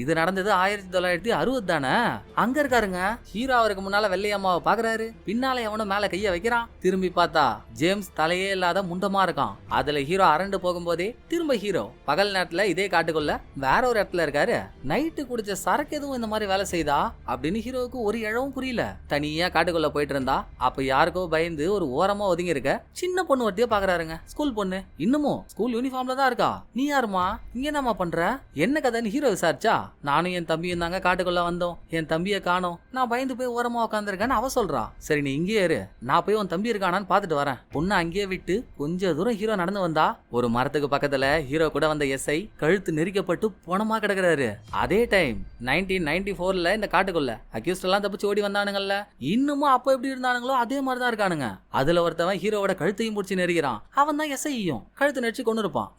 S1: இது நடந்தது 1960 தானே. அங்க இருக்காருங்க ஹீரோ. அவருக்கு முன்னால வெள்ளையம்மாவை பாக்குறாரு, பின்னால எவனும் மேல கைய வைக்கிறான். திரும்பி பார்த்தா ஜேம்ஸ் தலையே இல்லாத முண்டமா இருக்கான். அதுல ஹீரோ அரண்டு போகும்போதே திரும்ப ஹீரோ பகல் நேரத்துல இதே காட்டுக்குள்ள வேற ஒரு இடத்துல இருக்காரு. நைட்டு குடிச்ச சரக்கு எதுவும் இந்த மாதிரி வேலை செய்தா அப்படின்னு ஹீரோவுக்கு ஒரு இழவும் புரியல. தனியா காட்டுக்குள்ள போயிட்டு இருந்தா அப்ப யாருக்கோ பயந்து ஒரு ஓரமா ஒதுங்கி இருக்க சின்ன பொண்ணு ஒட்டியே பாக்குறாருங்க. ஸ்கூல் பொண்ணு, இன்னமும் ஸ்கூல் யூனிஃபார்ம்ல தான் இருக்கா. நீ யாருமா, இங்க என்னமா பண்ற, என்ன கதைன்னு ஹீரோ விசாரிச்சா, நானும் என் தம்பியும் தாங்க காட்டுக்குள்ள வந்தோம், என் தம்பியை காணோம், நான் பயந்து போய் ஓரமா உட்காந்துருக்கேன்னு அவ சொல்றா. சரி நீ இங்கே இரு, நான் போய் உன் தம்பி இருக்கானான்னு பாத்துட்டு வரேன். பொண்ணு அங்கேயே விட்டு கொஞ்ச தூரம் ஹீரோ நடந்து வந்தா ஒரு மரத்துக்கு பக்கத்துல ஹீரோ கூட வந்த எஸ்ஐ கழுத்து நெரிக்கப்பட்டு போனமா கிடக்குறாரு. அதே டைம் 1994ல இந்த காட்டுக்குள்ள அக்யூஸ்ட் எல்லாம் தப்பிச்சு ஓடி வந்தானுங்கல்ல, இன்னமும் அப்ப எப்படி இருந்தானுங்களோ அதே மாதிரிதான் இருக்கானுங்க. அதுல ஒருத்தவன் ஹீரோவோட கழுத்தையும் முடிச்சு நெரிக்கிறான். அவன் தான் எஸ்ஐயும் கழுத்து நெரிச்சு கொண்டு இருப்பான்.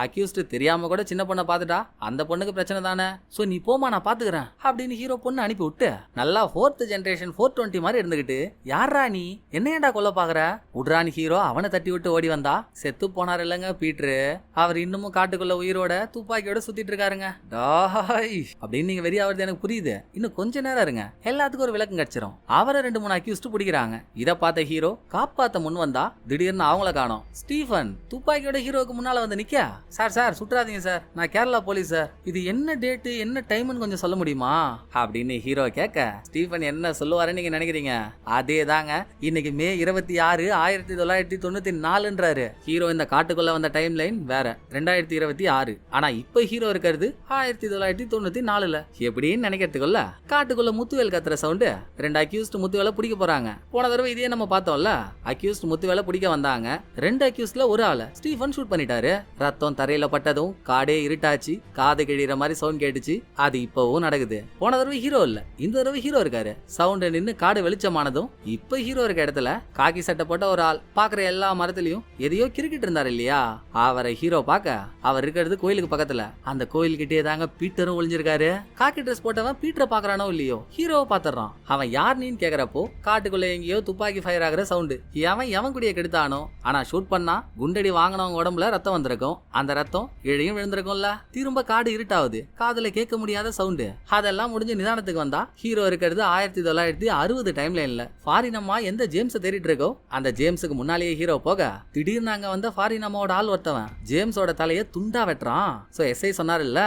S1: அக்யூஸ்ட் தெரியாம கூட சின்ன பொண்ணை பாத்துட்டா அந்த பொண்ணுக்கு பிரச்சனை தானே, சோ நீ போமா நான் பாத்துக்கிறேன் அப்படின்னு ஹீரோ பொண்ணு அனுப்பி விட்டு நல்லா 4th ஜெனரேஷன் 420 மாதிரி இருந்துகிட்டு, யாரா நீ என்னையடா கொல்ல பாக்குற உட்ரான் ஹீரோ அவனை தட்டி விட்டு ஓடி வந்தா. செத்து போனார் இல்லங்க பீட்ரு, அவர் இன்னமும் காட்டுக்குள்ள உயிரோட துப்பாக்கியோட சுத்திட்டு இருக்காருங்க. அப்படின்னு நீங்க வெறியா வருது எனக்கு புரியுது, இன்னும் கொஞ்ச நேரம் இருங்க எல்லாத்துக்கும் ஒரு விளக்கம் கிடைச்சிரும். அவரை 2-3 அக்யூஸ்ட் பிடிக்கிறாங்க. இத பார்த்த ஹீரோ காப்பாத்த முன் வந்தா திடீர்னு அவங்கள காணோம். ஸ்டீஃபன் துப்பாக்கியோட ஹீரோக்கு முன்னால வந்து நிக்க, சார் சுற்றாதீங்க சார், நான் கேரளா போலீஸ் சார், இது என்ன டேட்டு என்ன டைம்னு கொஞ்சம் சொல்ல முடியுமா அப்படின்னு ஹீரோ கேட்க, ஸ்டீஃபன் என்ன சொல்லுவாருன்னு நீங்க நினைக்கிறீங்க, அதே தாங்க இன்னைக்கு மே 26 1994ன்றாரு. ஹீரோ இந்த காட்டுக்குள்ள வந்த டைம் லைன் வேற 2026, ஆனா இப்ப ஹீரோ இருக்கிறது 1994ல. எப்படின்னு நினைக்கிறதுக்குள்ள காட்டுக்குள்ள முத்துவேல் கத்துற சவுண்டு, 2 அக்யூஸ்ட் முத்துவேலை பிடிக்க போறாங்க. போன தடவை இதே நம்ம பார்த்தோம்ல, அக்யூஸ்ட் முத்துவேலை பிடிக்க வந்தாங்க. 2 அக்யூஸ்ட்ல ஒரு ஆள ஸ்டீஃபன் ஷூட் பண்ணிட்டாரு. ரத்தம் தரையில பட்டதும் காடே இருட்டாச்சு, காது கிழிற மாதிரி சவுண்ட் கேட்டுச்சு. அது இப்பவும் நடக்குது. போன தடவை ஹீரோ இல்ல, இந்த தடவை ஹீரோ இருக்காரு. சவுண்ட் நின்னு காடு வெளிச்சமானதும் இப்ப ஹீரோ இருக்க இடத்துல காக்கி சட்டை போட்ட ஒரு ஆள் பாக்குற எல்லா மரத்திலையும் எதையோ கிரிக்கிட்டு இருந்தாரு இல்லையா. அவரை ஹீரோ பாக்க, அவர் இருக்கிறது கோயிலுக்கு பக்கத்துல. அந்த கோயில் கிட்டே தாங்க பீட்டரும் ஒளிஞ்சிருக்காரு. காக்கி ட்ரெஸ் போட்டவன் பீட்டரை பாக்குறானோ இல்லையோ ஹீரோவை பாத்துறான். அவன் யார் நீன்னு கேக்குறப்போ காட்டுக்குள்ள எங்கேயோ துப்பாக்கி ஃபயர் ஆகுற சவுண்டு. எவன் கூடிய கெடுத்தானோ, ஆனா ஷூட் பண்ணா குண்டடி வாங்கினவங்க உடம்புல ரத்தம் வந்திருக்கும். அந்த ரத்தம் இழையும் விழுந்திருக்கும்ல. திரும்ப காடு இருட்டாவது, காதுல கேட்க முடியாத சவுண்டு. அதெல்லாம் முடிஞ்சு நிதானத்துக்கு வந்தா ஹீரோ இருக்கிறது 1960 டைம் லைன்ல. ஃபாரினம்மா எந்த ஜேம்ஸை தேடிட்டு இருக்கோ அந்த ஜேம்ஸுக்கு முன்னாலேயே ஹீரோ போக, திடீர்னு அங்க வந்த ஃபாரினம்மாவோட ஆள் ஒருத்தவன் ஜேம்ஸோட தலையை துண்டா வெட்டுறான். சோ எஸ்ஐ சொன்னாருல்ல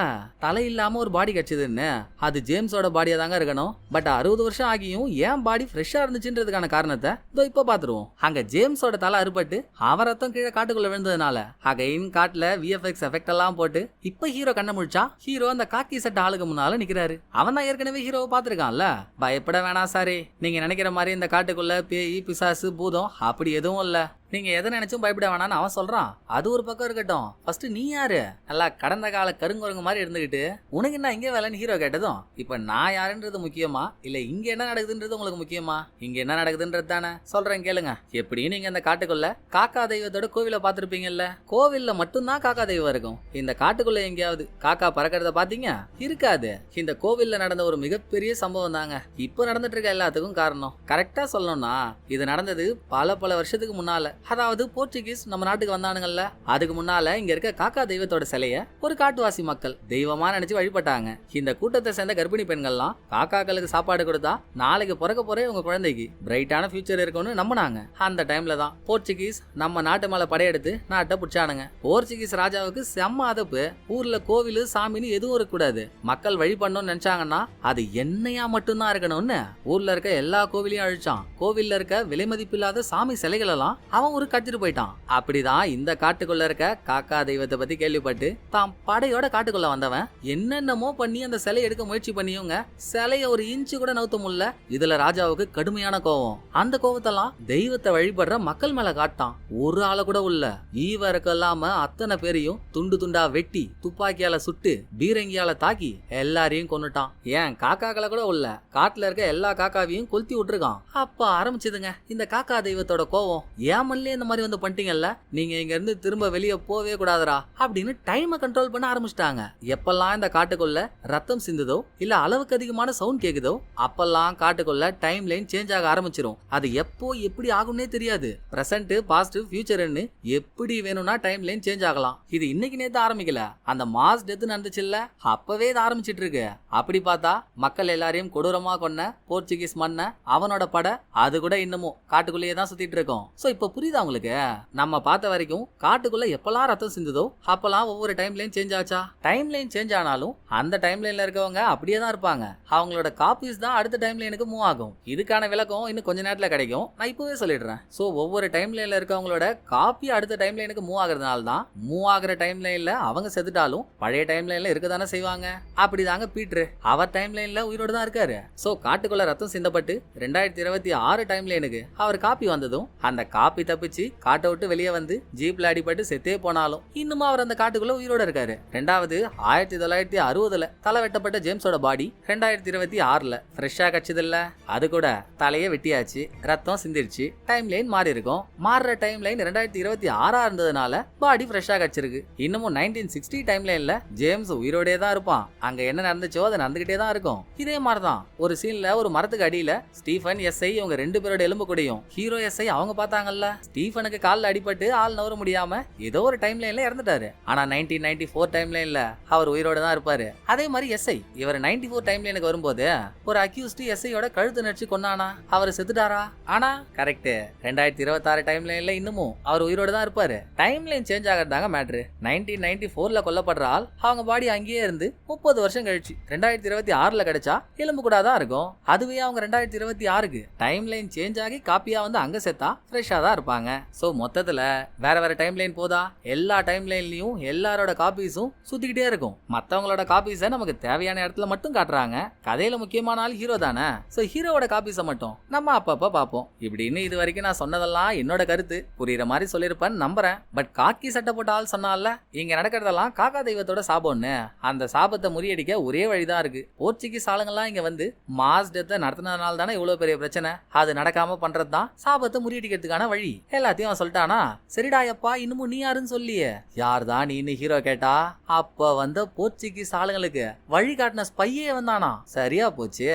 S1: தலை இல்லாம ஒரு பாடி கிடைச்சதுன்னு, அது ஜேம்ஸோட பாடியா தாங்க இருக்கணும். பட் 60 வருஷம் ஆகியும் ஏன் பாடி ஃப்ரெஷ்ஷா இருந்துச்சுன்றதுக்கான காரணத்தை இப்ப பாத்துருவோம். அங்க ஜேம்ஸோட தலை அறுபட்டு அவன் ரத்தம் கீழே காட்டுக்குள்ள விழுந்ததுனால அகைன் காட்டுல விஎஃப்எக்ஸ் எஃபெக்ட் எல்லாம் போட்டு இப்ப ஹீரோ கண்ண முழிச்சா ஹீரோ அந்த காக்கி சட்ட ஆளுக்கு முன்னால நிக்கிறாரு. அவன் தான் ஏற்கனவே ஹீரோவை பாத்துருக்கான்ல. பயப்பட வேணாம் சாரி, நீங்க நினைக்கிற மாதிரி இந்த காட்டுக்குள்ள பேய் பிசாசு பூதம் அப்படி எதுவும் இல்ல, நீங்க எதை நினைச்சும் பயப்பட வேணான்னு அவன் சொல்றான். அது ஒரு பக்கம் இருக்கட்டும், ஃபர்ஸ்ட் நீ யாரு, நல்லா கடந்த கால கருங்குரங்கு மாதிரி இருந்துகிட்டு உனக்கு என்ன இங்கே வேலைன்னு ஹீரோ கேட்டதும், இப்ப நான் யாருன்றது முக்கியமா இல்ல இங்க என்ன நடக்குதுன்றது உங்களுக்கு முக்கியமா, இங்க என்ன நடக்குதுன்றது தானே சொல்றேன் கேளுங்க. எப்படியும் நீங்க இந்த காட்டுக்குள்ள காக்கா தெய்வத்தோட கோவில பாத்துருப்பீங்கல்ல, கோவில்ல மட்டும்தான் காக்கா தெய்வம் இருக்கும். இந்த காட்டுக்குள்ள எங்கேயாவது காக்கா பறக்கிறத பாத்தீங்க இருக்காது. இந்த கோவில்ல நடந்த ஒரு மிகப்பெரிய சம்பவம் தாங்க இப்ப நடந்துட்டு இருக்க எல்லாத்துக்கும் காரணம். கரெக்டா சொல்லணும்னா இது நடந்தது பல வருஷத்துக்கு முன்னால. அதாவது போர்ச்சுகீஸ் நம்ம நாட்டுக்கு வந்தானுங்கல்ல, அதுக்கு முன்னால இங்க இருக்க காக்கா தெய்வத்தோட சிலைய ஒரு காட்டுவாசி மக்கள் தெய்வமா நினைச்சு வழிபட்டாங்க. இந்த கூட்டத்தை சேர்ந்த கர்ப்பிணி பெண்கள்லாம் காக்காக்களுக்கு சாப்பாடு கொடுத்தா நாளைக்கு பிறக்க போறே உங்க குழந்தைக்கு பிரைட்டான ஃபியூச்சர் இருக்கும்னு நம்பினாங்க. அந்த டைம்ல தான் போர்ச்சுகீஸ் நம்ம நாட்டு மேல படையெடுத்து நாட்டை பிடிச்சானுங்க. போர்ச்சுகீஸ் ராஜாவுக்கு செம்ம அதப்பு. ஊர்ல கோவில் சாமின்னு எதுவும் இருக்கக்கூடாது, மக்கள் வழிபடணும்னு நினைச்சாங்கன்னா அது எண்ணெயா மட்டும்தான் இருக்கணும்னு ஊர்ல இருக்க எல்லா கோவிலையும் அழிச்சான். கோவில்ல இருக்க விலை மதிப்பில்லாத சாமி சிலைகள் எல்லாம் அவன் அவன் ஒரு கத்திட்டு போயிட்டான். அப்படிதான் இந்த காட்டுக்குள்ள இருக்க காக்கா தெய்வத்தை பத்தி கேள்விப்பட்டு தான் படையோட காட்டுக்குள்ள வந்தவன் என்னென்னமோ பண்ணி அந்த சிலையை எடுக்க முயற்சி பண்ணியுங்க சிலைய ஒரு இன்ச்சு கூட நவுத்த முடியல. இதுல ராஜாவுக்கு கடுமையான கோவம். அந்த கோவத்தெல்லாம் தெய்வத்தை வழிபடுற மக்கள் மேல காட்டான். ஒரு ஆளை கூட உள்ள ஈவருக்கு இல்லாம அத்தனை பேரையும் துண்டு துண்டா வெட்டி துப்பாக்கியால சுட்டு பீரங்கியால தாக்கி எல்லாரையும் கொன்னுட்டான். ஏன் காக்காக்களை கூட உள்ள காட்டுல இருக்க எல்லா காக்காவையும் கொளுத்தி விட்டுருக்கான். அப்ப ஆரம்பிச்சதுங்க இந்த காக்கா தெய்வத்தோட கோவம். ஏமன்லயே இந்த மாதிரி வந்து பண்ணிட்டீங்கல்ல, நீங்க இங்க இருந்து திரும்ப வெளியே போவே கூடாதுரா அப்படின்னு டைமை கண்ட்ரோல் பண்ண ஆரம்பிச்சிட்டாங்க. எப்பெல்லாம் இந்த காட்டுக்குள்ள ரத்தம் சிந்துதோ இல்ல அளவுக்கு அதிகமான சவுண்ட் கேக்குதோ அப்பெல்லாம் காட்டுக்குள்ள டைம் லைன் சேஞ்ச் ஆக ஆரம்பிச்சிரும். அது எப்போ எப்படி ஆகும்னே தெரியாது. பிரசன்ட் பாஸ்ட் ஃபியூச்சர்னு எப்படி வேணும்னா டைம் லைன் சேஞ்ச் ஆகலாம். இது இன்னைக்கு நேத்து ஆரம்பிக்கல, அந்த மாஸ் டெத் நடந்துச்சுல்ல அப்பவே இது ஆரம்பிச்சிட்டு இருக்கு. அப்படி பார்த்தா மக்கள் எல்லாரையும் கொடூரமா கொன்ன போர்ச்சுகீஸ் மன்ன அவனோட படை அது கூட இன்னமும் காட்டுக்குள்ளேயே தான் சுத்திட்டு இருக்கோம். சோ இப்ப புரியுதா உங்களுக்கு? நம்ம பார்த்த வரைக்கும் காட்டுக்குள்ள எப்பெல்லாம் ரத்தம் சிந்துதோ அப்பெல்லாம் ஒவ்வொரு டைம் லைன் சேஞ்ச் ஆச்சா? டைம் லைன் சேஞ்ச் ஆனாலும் அந்த டைம் லைன்ல இருக்கவங்க அப்படியே தான் இருப்பாங்க. அவங்களோட காப்பீஸ் தான் அடுத்த டைம் லைனுக்கு மூவ் ஆகும். இதுக்கான விளக்கம் இன்னும் கொஞ்ச நேரத்துல கிடைக்கும், நான் இப்பவே சொல்லிடுறேன். சோ ஒவ்வொரு டைம் லைன்ல இருக்கவங்களோட காப்பி அடுத்த டைம் லைனுக்கு மூவ் ஆகுறதுனால தான் மூவ் ஆகுற டைம் லைன்ல அவங்க செத்துட்டாலும் பழைய டைம் லைன்ல இருக்க தானே செய்வாங்க. அப்படிதாங்க பீட்ரு அவர் டைம் லைன்ல உயிரோடு தான் இருக்காரு. சோ காட்டுக்குள்ள ரத்தம் சிந்தப்பட்டு 2026 டைம் லைனுக்கு அவர் காப்பி வந்ததும் அந்த காப்பி தப்பிச்சு காட்டை விட்டு வெளியே வந்து ஜீப்ல அடிபட்டு செத்தே போனாலும் இன்னும் அவர் அந்த காட்டுக்குள்ள உயிரோட இருக்காரு. ரெண்டாவது 1960 தலை வெட்டப்பட்ட ஜேம்ஸோட பாடி 2026 ஃப்ரெஷ்ஷா கட்சிதில்ல, அது கூட தலையே வெட்டியாச்சு, ரத்தம் சிந்திருச்சு, டைம் லைன் மாறி இருக்கும். மாறுற டைம் லைன் 2026 இருந்ததுனால பாடி ஃப்ரெஷ்ஷா கட்சிருக்கு. இன்னமும் 1960 டைம் லைன்ல ஜேம்ஸ் உயிரோடே தான் இருப்பான். அங்க என்ன நடந்துச்சோ அது நடந்துகிட்டே தான் இருக்கும். இதே மாதிரிதான் ஒரு சீன்ல ஒரு மரத்துக்கு அடியில ஸ்டீஃபன் எஸ்ஐ இவங்க ரெண்டு பேரோட எலும்பு கூடையும் ஹீரோ எஸ்ஐ அவங்க பார்த்தாங்கல்ல. ஸ்டீஃபனுக்கு காலில் அடிபட்டு ஆள் நவர முடியாம ஏதோ ஒரு டைம் லைன்ல இறந்துட்டாரு. ஆனா 1994 டைம் லைன்ல அவர் உயிரோட தான் இருப்பாரு. அதே மாதிரி எஸ்ஐ இவர் 94 டைம் லைனுக்கு வரும்போது ஒரு அக்யூஸ்ட் எஸ்ஐயோட கழுத்து நடிச்சு கொண்டானா அவர் செத்துட்டாரா? ஆனா கரெக்ட் 2026 டைம் லைன்ல இன்னமும் அவர் உயிரோட தான் இருப்பாரு. டைம் லைன் சேஞ்ச் ஆகிறதாங்க மேட்ரு. 1994 கொல்லப்படுற ஆள் அவங்க பாடி அங்கேயே இருந்து 30 வருஷம் கழிச்சு 2026 கிடைச்சா எலும்பு கூட தான் இருக்கும். அதுவே அவங்க 2026 டைம் லைன் சேஞ்ச் ஆகி காப்பியா வந்து அங்க செத்தா ஃப்ரெஷ்ஷா தான் இருப்பாங்க. சோ மொத்தத்துல வேற வேற டைம் லைன் போதா எல்லா டைம் லைன்லயும் எல்லாரோட காப்பீஸும் சுத்திக்கிட்டே இருக்கும். மத்தவங்களோட காப்பீஸை நமக்கு தேவையான இடத்துல மட்டும் காட்டுறாங்க. கதையில முக்கியமான ஆள் ஹீரோ தானே. சோ ஹீரோவோட காப்பீஸை மட்டும் நம்ம அப்பப்ப பார்ப்போம். இப்படின்னு இது வரைக்கும் நான் சொன்னதெல்லாம் என்னோட கருத்து புரியுற மாதிரி சொல்லியிருப்பேன்னு நம்புறேன். பட் காக்கி சட்டை போட்ட ஆள் சொன்னால இங்க நடக்கிறதெல்லாம் காக்கா தெய்வத்தோட சாபம்னு. அந்த சாபத்தை முறியடிக்க ஒரே வழிதான் இருக்கு. போர்ச்சுகீஸ் ஆளுங்கெல்லாம் இங்க வந்து மாஸ் டெத்தை நடத்தினதுனால தானே இவ்வளவு பெரிய பிரச்சனை. அது நடக்காம பண்றது தான் சாபத்தை முறியடிக்கிறதுக்கான வழி. எல்லாத்தையும் அவன் சொல்லிட்டானா? சரிடா எப்பா இன்னமும் நீ யாருன்னு சொல்லியே. யார் தான் நீன்னு ஹீரோ கேட்டா அப்ப வந்த போர்ச்சுகீஸ் ஆளுங்களுக்கு வழி காட்டின ஸ்பையே வந்தானா. சரியா போச்சு,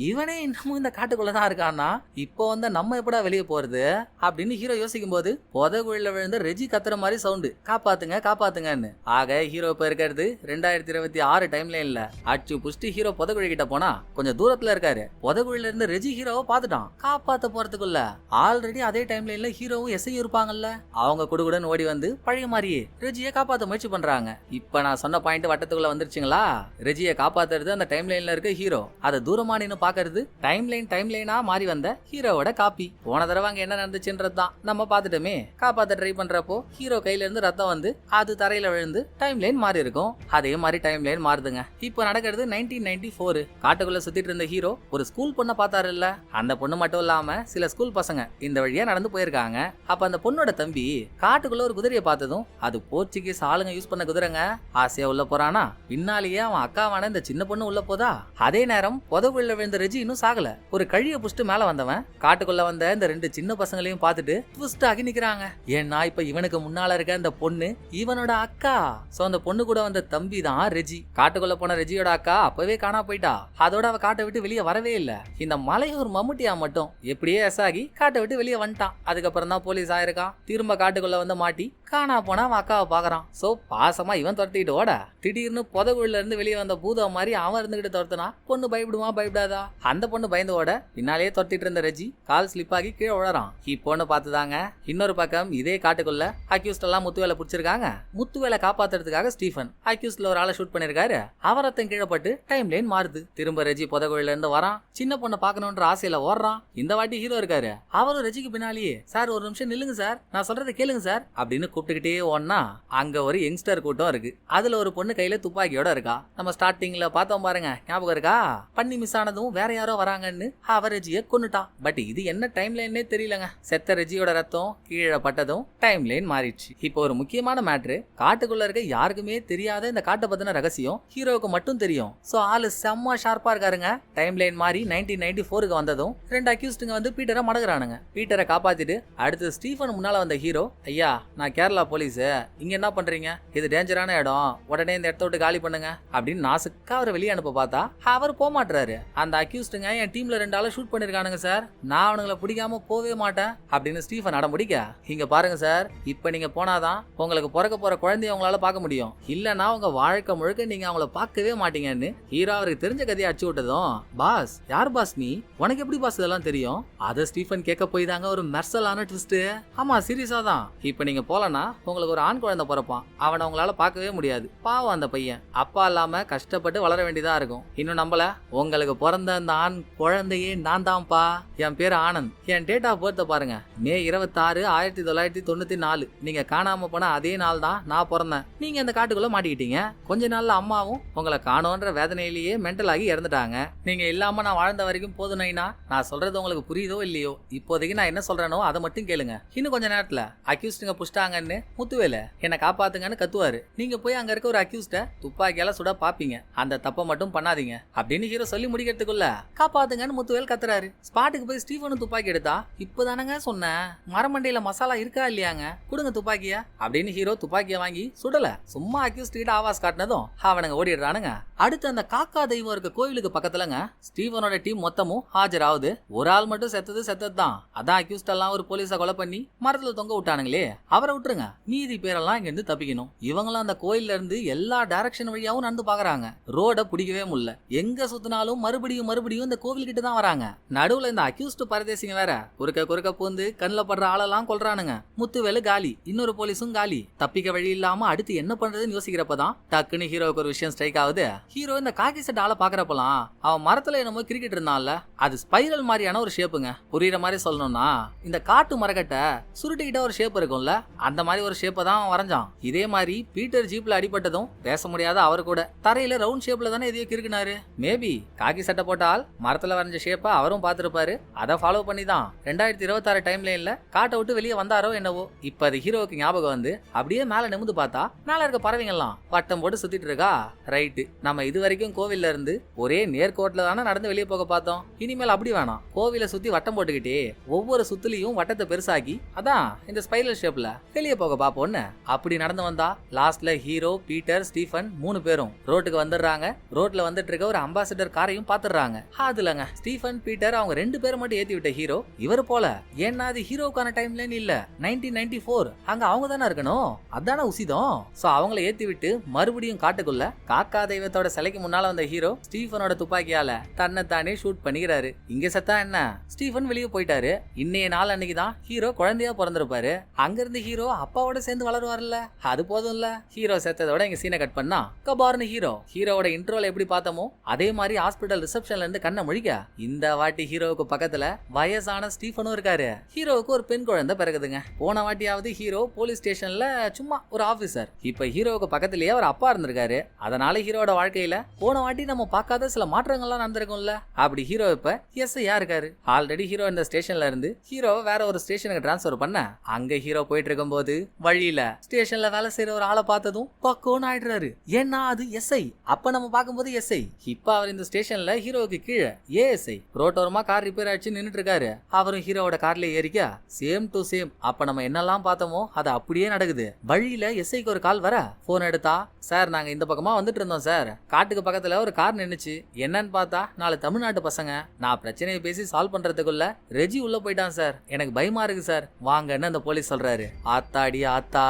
S1: இவனே இன்னமும் இந்த காட்டுக்குள்ளதான் இருக்கானா. இப்போ வந்து நம்ம எப்படா வெளியே போறது அப்படின்னு ஹீரோ யோசிக்கும் போது புதகுழில விழுந்த ரெஜி கத்துற மாதிரி சவுண்டு, காப்பாத்துங்க காப்பாத்துங்கன்னு. ஆக ஹீரோ இப்ப இருக்கிறது 2026 டைம் லைன்ல. அச்சு புஷ்டி ஹீரோ புதகுழி கிட்ட போனா கொஞ்சம் தூரத்துல இருக்காரு. புதகுழில இருந்து ரெஜி ஹீரோவை பார்த்துட்டான். காப்பாத்த போறதுக்குள்ள ஆல்ரெடி அதே டைம் லைன்ல ஹீரோவும் எஸ்ஐ இருப்பாங்கல்ல, அவங்க குடுகுடன் ஓடி வந்து பழைய மாதிரியே ரெஜியை காப்பாத்த முயற்சி பண்றாங்க. இப்ப நான் சொன்ன பாயிண்ட் வட்டத்துக்குள்ள வந்துருச்சுங்களா? ரெஜியை காப்பாத்துறது அந்த டைம் லைன்ல இருக்க ஹீரோ, அதை தூரமா நின்னு பாக்குறது டைம் லைனா மாறி வந்த ஹீரோவோட காப்பி. போன தடவை அங்க என்ன நடந்துச்சுன்றதுதான் நம்ம பாத்துட்டோமே. காப்பாத்த ட்ரை பண்றப்போ ஹீரோ கையில இருந்து ரத்தம் வந்து அது தரையில விழுந்து டைம் லைன் மாறி இருக்கும். அதே மாதிரி டைம் லைன் மாறுதுங்க. இப்போ நடக்கிறது 1994. காட்டுக்குள்ள சுத்திட்டு இருந்த ஹீரோ ஒரு ஸ்கூல் பொண்ணை பார்த்தாரு இல்ல. அந்த பொண்ணு மட்டும் இல்லாம சில ஸ்கூல் பசங்க இந்த வழியா நடந்து போயிருக்காங்க. அப்ப அந்த பொண்ணோட தம்பி காட்டுக்குள்ள ஒரு குதிரையை பார்த்ததும் அது போர்ச்சுகீஸ் ஆளுங்க யூஸ் பண்ண குதிரைங்க. ஆசையா உள்ள போறானா, பின்னாலேயே அவன் அக்காவான இந்த சின்ன பொண்ணு உள்ள போதா. அதே நேரம் புதகுள்ள விழுந்த ரெஜி இன்னும் சாகல. ஒரு கழிய புஷ்டு மேல வந்தவன் காட்டுக்குள்ள வந்த இந்த ரெண்டு சின்ன பசங்களையும் பார்த்துட்டு ட்விஸ்ட் ஆகி நிக்கிறாங்க. ஏன்னா இப்ப இவனுக்கு முன்னால இருக்க இந்த பொண்ணு இவனோட அக்கா. சோ அந்த பொண்ணு கூட வந்த தம்பி தான் ரெஜி. காட்டுக்குள்ள போன ரெஜியோட அக்கா அப்பவே காணா போயிட்டா. அதோட அவ காட்டை விட்டு வெளியே வரவே இல்ல. இந்த மலையூர் மம்முட்டியா மட்டும் எப்படியே எசாகி காட்டை விட்டு வெளியே வந்துட்டான். அதுக்கப்புறம் தான் போலீஸ் ஆயிருக்கான். திரும்ப காட்டுக்குள்ள வந்து மாட்டி காணா போனா அவன் அக்காவை பாக்குறான். சோ பாசமா இவன் துரத்திட்டு ஓட திடீர்னு புதகுள்ள இருந்து வெளியே வந்த பூதம் மாதிரி அவன் இருந்துகிட்டு துரத்துனா பொண்ணு பயப்படுமா பயப்படாதா? அந்த பொண்ணு பயந்து ஓட பின்னாலேயே துரத்திட்டு இருந்த ரெஜி கால் ஸ்லிப் ஆகி கீழே விழறான். இப்பொண்ணு பார்த்துதாங்க இன்னொரு பக்கம் இதே காட்டுக்குள்ள அக்யூஸ்ட் எல்லாம் முத்துவேலை பிடிச்சிருக்காங்க. முத்துவேலை காப்பாத்துறதுக்காக ஸ்டீஃபன் அக்யூஸ்ட்ல ஒரு ஆளை ஷூட் பண்ணிருக்காரு. அவரத்தன் கீழப்பட்டு டைம் லைன் மாறுது. திரும்ப ரெஜி புதகுள்ள இருந்து வரான். சின்ன பொண்ணை பாக்கணும்ன்ற ஆசையில ஓடுறான். இந்த வாட்டி ஹீரோ இருக்காரு. அவரும் ரெஜிக்கு பின்னாலேயே சார் ஒரு நிமிஷம் நில்லுங்க சார், நான் சொல்றதை கேளுங்க சார் அப்படின்னு கூப்பிட்டுக்கிட்டே ஓடனா அங்க ஒரு யங்ஸ்டர் கூட்டம் இருக்கு. அதுல ஒரு பொண்ணு கையில துப்பாக்கியோட இருக்கா. நம்ம ஸ்டார்டிங்ல பார்த்தோம் பாருங்க, ஞாபகம் இருக்கா? பண்ணி மிஸ் ஆனதும் வேற யாரோ வராங்கன்னு அவ ரெஜியை கொன்னுட்டா. பட் இது என்ன டைம் லைன்னே தெரியலங்க. செத்த ரெஜியோட ரத்தம் கீழே பட்டதும் டைம் லைன் மாறிடுச்சு. இப்போ ஒரு முக்கியமான மேட்ரு, காட்டுக்குள்ள இருக்க யாருக்குமே தெரியாத இந்த காட்டை பத்தின ரகசியம் ஹீரோவுக்கு மட்டும் தெரியும். சோ ஆளு செம்ம ஷார்ப்பா இருக்காருங்க. டைம் லைன் மாறி 1994க்கு வந்ததும் 2 அக்யூஸ்டுங்க வந்து பீட்டரை மடக்குறானுங்க. பீட்டரை காப்பாத்திட்டு அடுத்து ஸ்டீஃபன் முன்னால வந்த ஹீரோ, ஐயா நான் கேரளா போலீஸ், இங்க என்ன பண்றீங்க? இது டேஞ்சரான இடம், உடனே இந்த இடத்த விட்டு காலி பண்ணுங்க அப்படின்னு நாசுக்கா அவரை வெளியே அனுப்ப பார்த்தா அவர் போக மாட்டாரு. அந்த அக்யூஸ்டுங்க என் டீம்ல 2 ஆளை ஷூட் பண்ணிருக்கானுங்க சார், நான் அவனுங்களை பிடிக்காம போவே மாட்டேன் அப்படின்னு ஸ்டீஃபன் அடம் பிடிக்க, இங்க பாருங்க சார், இப்ப நீங்க போனாதான் உங்களுக்கு பிறக்க போற குழந்தைய உங்களால பார்க்க முடியும், இல்லன்னா உங்க வாழ்க்கை முழுக்க நீங்க அவங்கள பார்க்கவே மாட்டீங்கன்னு ஹீரோ அவருக்கு தெரிஞ்ச கதையை அடிச்சு விட்டதும், பாஸ் யார் பாஸ் நீ, உனக்கு எப்படி பாஸ் இதெல்லாம் தெரியும்? அதை ஸ்டீஃபன் கேட்க போய் தாங்க ஒரு மெர்சலான ட்விஸ்ட். ஆமா சீரியஸா தான், இப்ப நீங்க போலனா உங்களுக்கு ஒரு ஆண் குழந்தை பிறப்பான், அவனை உங்களால பார்க்கவே முடியாது. பாவம் அந்த பையன் அப்பா இல்லாம கஷ்டப்பட்டு வளர வேண்டியதா இருக்கும். இன்னும் நம்பல, உங்களுக்கு பிறந்த அந்த ஆண் குழந்தையே நான் தான்ப்பா, என் பேரு ஆனந்த், என் டேட் ஆஃப் பர்த் பாருங்க, மே 26, 1994. நீங்க காணாம போன அதே நாள் தான் நான் பிறந்தேன். நீங்க அந்த காட்டுக்குள்ள மாட்டிக்கிட்டீங்க. கொஞ்ச நாள்ல அம்மாவும் உங்களை காணோன்ற வேதனையிலேயே மென்டல் ஆகி இறந்துட்டாங்க. நீங்க இல்லாம நான் வாழ்ந்த வரைக்கும் போதும் நைனா. நான் சொல்றது உங்களுக்கு புரியுதோ இல்லையோ, இப்போதைக்கு நான் என்ன சொல்றேனோ அதை மட்டும் கேளுங்க. இன்னும் கொஞ்ச நேரத்துல அக்யூஸ்டுங்க புஷ்டாங்கன்னு முத்துவேல என்ன காப்பாத்துங்கன்னு கத்துவாரு. நீங்க போய் அங்க இருக்க ஒரு அக்யூஸ்ட துப்பாக்கியால சுட பாப்பீங்க. அந்த தப்ப மட்டும் பண்ணாதீங்க அப்படின்னு ஹீரோ சொல்லி முடிக்கிறதுக்குள்ள காப்பாத்துங்கன்னு முத்துவேல் கத்துறாரு. ஸ்பாட்டுக்கு போய் ஸ்டீஃபனும் துப்பாக்கி எடுத்தா, இப்பதானங்க சொன்னேன் மரமண்டையில மசாலா இருக்கா இல்லையாங்க, கொடுங்க துப்பாக்கிய அப்படின்னு ஹீரோ துப்பாக்கிய வாங்கி சுடல. சும்மா அக்யூஸ்ட் கிட்ட ஆவாஸ் காட்டினதும் அவனுங்க ஓடிடுறானுங்க. அடுத்து அந்த காக்கா தெய்வம் இருக்க கோவிலுக்கு பக்கத்துலங்க ஸ்டீஃபனோட டீம் மொத்தமும் ஆஜராகுது. ஒரு ஆள் மட்டும் செத்தது தான். அதான் அக்யூஸ்ட் எல்லாம் ஒரு போலீஸை கொலை பண்ணி மரத்துல தொங்க விட்டானுங்களே, அவரை விட்டுருங்க. மீதி பேரெல்லாம் இங்க இருந்து தப்பிக்கணும். இவங்களும் அந்த கோயில்ல இருந்து எல்லா டைரக்ஷன் வழியாவும் நடந்து பாக்குறாங்க. ரோட பிடிக்கவே முடியல. எங்க சுத்தினாலும் மறுபடியும் இந்த கோவில் கிட்ட தான் வராங்க. நடுவுல இந்த அக்யூஸ்ட் பரதேசிங்க வேற குறுக்க பூந்து கண்ணில் படுற ஆளெல்லாம் கொல்றானுங்க. முத்துவேலு காலி, இன்னொரு போலீஸும் காலி. தப்பிக்க வழி இல்லாம அடுத்து என்ன பண்றதுன்னு யோசிக்கிறப்பதான் டக்குன்னு ஹீரோவுக்கு ஒரு விஷயம் ஸ்ட்ரைக் ஆகுது. ஹீரோ இந்த காக்கி செட் ஆளை பாக்குறப்பலாம் அவன் மரத்துல என்னமோ கிரிக்கெட் இருந்தான்ல, அது ஸ்பைரல் மாதிரியான ஒரு ஷேப்புங்க. புரியுற மாதிரி சொல்லணும்னா இந்த காட்டு மரக்கட்டை சுருட்டிக்கிட்ட ஒரு ஷேப் இருக்கும்ல, அந்த மாதிரி ஒரு ஷேப்பை தான் அவன் வரைஞ்சான். இதே மாதிரி பீட்டர் ஜீப்ல அடிபட்டதும் பேச முடியாத அவர் கூட தரையில ரவுண்ட் ஷேப்ல தானே எதையோ கிறுக்குனாரு. மேபி காக்கி சட்டை போட்டால் மரத்துல வரைஞ்ச ஷேப்பை அவரும் பார்த்திருப்பாரு. அதை ஃபாலோ பண்ணி தான் 2026 டைம் லைன்ல காட்டை விட்டு வெளியே வந்தாரோ என்னவோ. இப்ப அது ஹீரோவுக்கு ஞாபகம் வந்து அப்படியே மேல நிமிந்து பார்த்தா மேல இருக்க பறவைங்கெல்லாம் வட்டம் போட்டு சுத்திட்டு இருக்கா. ரைட்டு, நம்ம இது வரைக்கும் கோவில்ல இருந்து ஒரே நேர்கோட்டில் தானே நடந்து வெளியே போக பார்த்தோம். இனிமேல் அப்படி வேணாம், கோவிலை சுத்தி வட்டம் போட்டுக்கிட்டே ஒவ்வொரு சுத்துலையும் வட்டத்தை பெருசாக்கி அதான் இந்த ஸ்பைரல் ஷேப்ல வெளியே போக பாப்போன்னு அப்படி நடந்து வந்தா லாஸ்ட்ல ஹீரோ, பீட்டர், ஸ்டீஃபன் 3 பேரும் ரோட்டுக்கு வந்துடுறாங்க. ரோட்ல வந்துட்டு இருக்க ஒரு அம்பாசிடர் காரையும் பாத்துறாங்க. அதுலங்க ஸ்டீஃபன், பீட்டர் அவங்க 2 பேரும் மட்டும் ஏத்தி விட்ட ஹீரோ இவர் போல. ஏன்னா அது ஹீரோக்கான டைம் லைன் இல்ல, 1994. அங்க அவங்க தானே இருக்கணும், அதான உசிதம். சோ அவங்கள ஏத்தி விட்டு மறுபடியும் காட்டுக்குள்ள காக்கா தெய்வத்தோட சிலைக்கு முன்னால வந்த ஹீரோ ஸ்டீஃபனோட துப்பாக்கியால தன்னை தானே ஷூட் பண்ணிக்கிறாரு. இங்க சத்தா என்ன, ஸ்டீஃபன் வெளியே போயிட்டாரு. இன்னைய நாள் அன்னைக்கு தான் ஹீரோ குழந்தையா பிறந்திருப்பாரு. அங்க இருந்து ஹீரோ அப்பாவோட சேர்ந்து வளருவார்ல, அது போதும்ல. ஹீரோ செத்ததோட இங்க சீனை கட் பண்ணா கபார்னு ஹீரோவோட இன்ட்ரோல எப்படி பார்த்தோமோ அதே மாதிரி ஹாஸ்பிடல் ரிசப்ஷன்ல இருந்து கண்ணை முழிக்க இந்த வாட்டி ஹீரோவுக்கு பக்கத்துல வயசான ஸ்டீஃபனும் இருக்காரு. ஹீரோவுக்கு ஒரு பெண் குழந்தை பிறகுதுங்க. போன வாட்டியாவது ஹீரோ போலீஸ் ஸ்டேஷன்ல சும்மா ஒரு ஆபீசர், இப்ப ஹீரோவுக்கு பக்கத்திலேயே அவர் அப்பா இருந்திருக்காரு. அதனால ஹீரோட வாழ்க்கையில போன வாட்டி நம்ம பார்க்காத சில மாற்றங்கள்லாம் நடந்திருக்கும்ல. அப்படி ஹீரோ இப்ப எஸ்ஐயா இருக்காரு. ஆல்ரெடி ஹீரோ இந்த ஸ்டேஷன்ல இருந்து ஹீரோவை வேற ஒரு ஸ்டேஷனுக்கு டிரான்ஸ்பர் பண்ண அங்க ஹீரோ போயிட்டு இருக்கும் போது வழியில ஸ்டேஷன்ல வேலை செய்யற ஒரு ஆளை பார்த்ததும் பக்கோன்னு ஆயிடுறாரு. ஏன்னா அது எஸ்ஐ. அப்ப நம்ம பார்க்கும்போது எஸ்ஐ, இப்ப அவர் இந்த ஸ்டேஷன்ல ஹீரோவுக்கு கீழே ஏஎஸ்ஐ. ரோட்டோரமா கார் ரிப்பேர் ஆச்சு நின்னுட்டு இருக்காரு. அவரும் ஹீரோவோட கார்ல ஏறிக்க சேம் டு சேம் அப்ப நம்ம என்னெல்லாம் பார்த்தோமோ அது அப்படியே நடக்குது. வழியில எஸ்ஐக்கு ஒரு கால் வர போன் எடுத்தா, சார் நாங்க இந்த பக்கமா வந்துட்டு இருந்தோம் சார், காட்டுக்கு பக்கத்துல ஒரு கார் நின்னுச்சு, என்னன்னு பார்த்தா 4 தமிழ்நாட்டு பசங்க. நான் பிரச்சனையை பேசி சால்வ் பண்றதுக்குள்ள ரெஜி உள்ள போயிட்டான் சார், எனக்கு பயமா இருக்கு சார் வாங்கன்னு அந்த போலீஸ் சொல்றாரு. ஆத்தாடி ஆத்தா,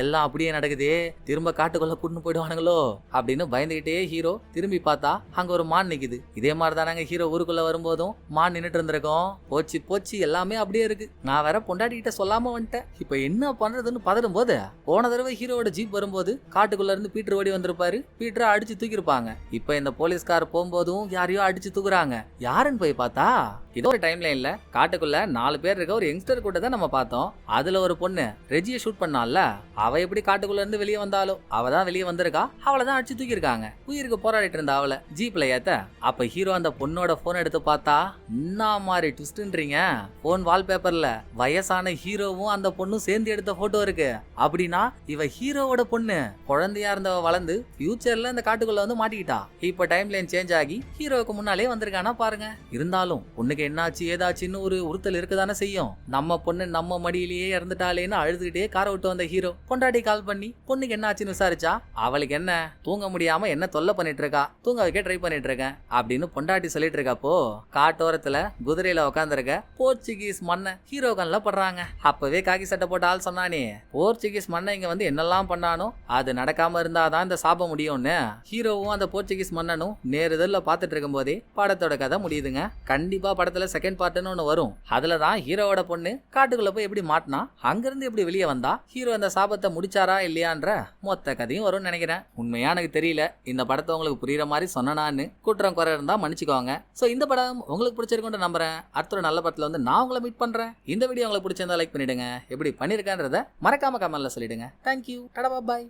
S1: எல்லாம் அப்படியே நடக்குதே, திரும்ப காட்டுக்குள்ள கூட்டின்னு போயிடுவானுங்களோ அப்படின்னு பயந்துகிட்டே ஹீரோ திரும்பி பார்த்தா அங்க ஒரு மான் நிக்குது. இதே மாதிரி தானாங்க ஹீரோ ஊருக்குள்ள வரும்போதும் மான் நின்னுட்டு இருந்திருக்கோம். போச்சு எல்லாமே அப்படியே இருக்கு. நான் வேற பொண்டாட்டிகிட்ட சொல்லாம வந்துட்டேன். இப்ப என்ன பண்றதுன்னு பதறும் போது போன தடவை ஹீரோவோட ஜீப் வரும்போது காட்டுக்குள்ள இருந்து பீட்டர் ஓடி வந்திருப்பாரு. பீட்டரை அடிச்சு தூக்கிருப்பாங்க. இப்ப இந்த போலீஸ்கார் போகும்போதும் யாரையோ அடிச்சு தூக்குறாங்க. யாருன்னு போய் பார்த்தா இதோ ஒரு டைம் லைன்ல காட்டுக்குள்ள 4 பேர் இருக்க ஒரு யங்ஸ்டர் த்ரில்லர் கூட்டத்தை நம்ம பார்த்தோம். அதுல ஒரு பொண்ணு ரெஜியை ஷூட் பண்ணால, அவ எப்படி காட்டுக்குள்ள இருந்து வெளியே வந்தாலோ அவ தான் வெளியே வந்திருக்கா. அவளை தான் அடிச்சு தூக்கி இருக்காங்க. உயிருக்கு போராடிட்டு இருந்த அவளை ஜீப்ல ஏத்த, அப்ப ஹீரோ அந்த பொண்ணோட போன் எடுத்து பார்த்தா என்ன மாதிரி ட்விஸ்ட்ன்றீங்க, போன் வால்பேப்பர்ல வயசான ஹீரோவும் அந்த பொண்ணும் சேர்ந்து எடுத்த போட்டோ இருக்கு. அப்படின்னா இவ ஹீரோவோட பொண்ணு குழந்தையா இருந்தவ வளர்ந்து ஃபியூச்சர்ல இந்த காட்டுக்குள்ள வந்து மாட்டிக்கிட்டா. இப்ப டைம் லைன் சேஞ்ச் ஆகி ஹீரோவுக்கு முன்னாலே வந்திருக்கானா பாருங்க. இருந்தாலும் பொண்ணுக்கு என்னாச்சு ஏதாச்சுன்னு ஒரு உறுத்தல் இருக்குதானே செய்யும். நம்ம பொண்ணு நம்ம மடியிலேயே இறந்துட்டாலேன்னு அழுதுகிட்டே காரை விட்டு வந்த ஹீரோ பொண்டாட்டி கால் பண்ணி பொண்ணுக்கு என்ன ஆச்சுன்னு விசாரிச்சா, அவளுக்கு என்ன தூங்க முடியாம என்ன தொல்லை பண்ணிட்டு இருக்கா, தூங்க வைக்க ட்ரை பண்ணிட்டு இருக்கேன் அப்படின்னு பொண்டாட்டி சொல்லிட்டு இருக்கப்போ காட்டோரத்துல குதிரையில உட்காந்துருக்க போர்ச்சுகீஸ் மண்ணை ஹீரோ கண்ணில் படுறாங்க. அப்பவே காக்கி சட்டை போட்ட ஆள் சொன்னானே, போர்ச்சுகீஸ் மண்ணை இங்க வந்து என்னெல்லாம் பண்ணானோ அது நடக்காம இருந்தாதான் இந்த சாபம் முடியும்னு ஹீரோவும் அந்த போர்ச்சுகீஸ் மன்னனும் நேருதல்ல பாத்துட்டு இருக்கும் போதே படத்தோட கதை முடியுதுங்க. கண்டிப்பா படத்துல செகண்ட் பார்ட்னு ஒண்ணு வரும். அதுலதான் ஹீரோவோட பொண்ணு காட்டுக்குள்ள போய் எப்படி மாட்டினா, அங்கிருந்து எப்படி வெளியே வந்தா, ஹீரோ அந்த சாபத்தை முடிச்சாரா இல்லையான்ற மொத்த கதையும் வரும்னு நினைக்கிறேன். உண்மையா எனக்கு தெரியல. இந்த படத்தை உங்களுக்கு புரியுற மாதிரி சொன்னான்னு குற்றம் குறை இருந்தா மன்னிச்சுக்கோங்க. சோ இந்த படம் உங்களுக்கு பிடிச்சிருக்குன்னு நம்புறேன். அடுத்த ஒரு நல்ல படத்துல வந்து நான் உங்களை மீட் பண்றேன். இந்த வீடியோ உங்களுக்கு பிடிச்சிருந்தா லைக் பண்ணிடுங்க. எப்படி பண்ணிருக்கேன்றத மறக்காம கமெண்ட்ல சொல்லிடுங்க. தேங்க்யூ. டடா பாய்.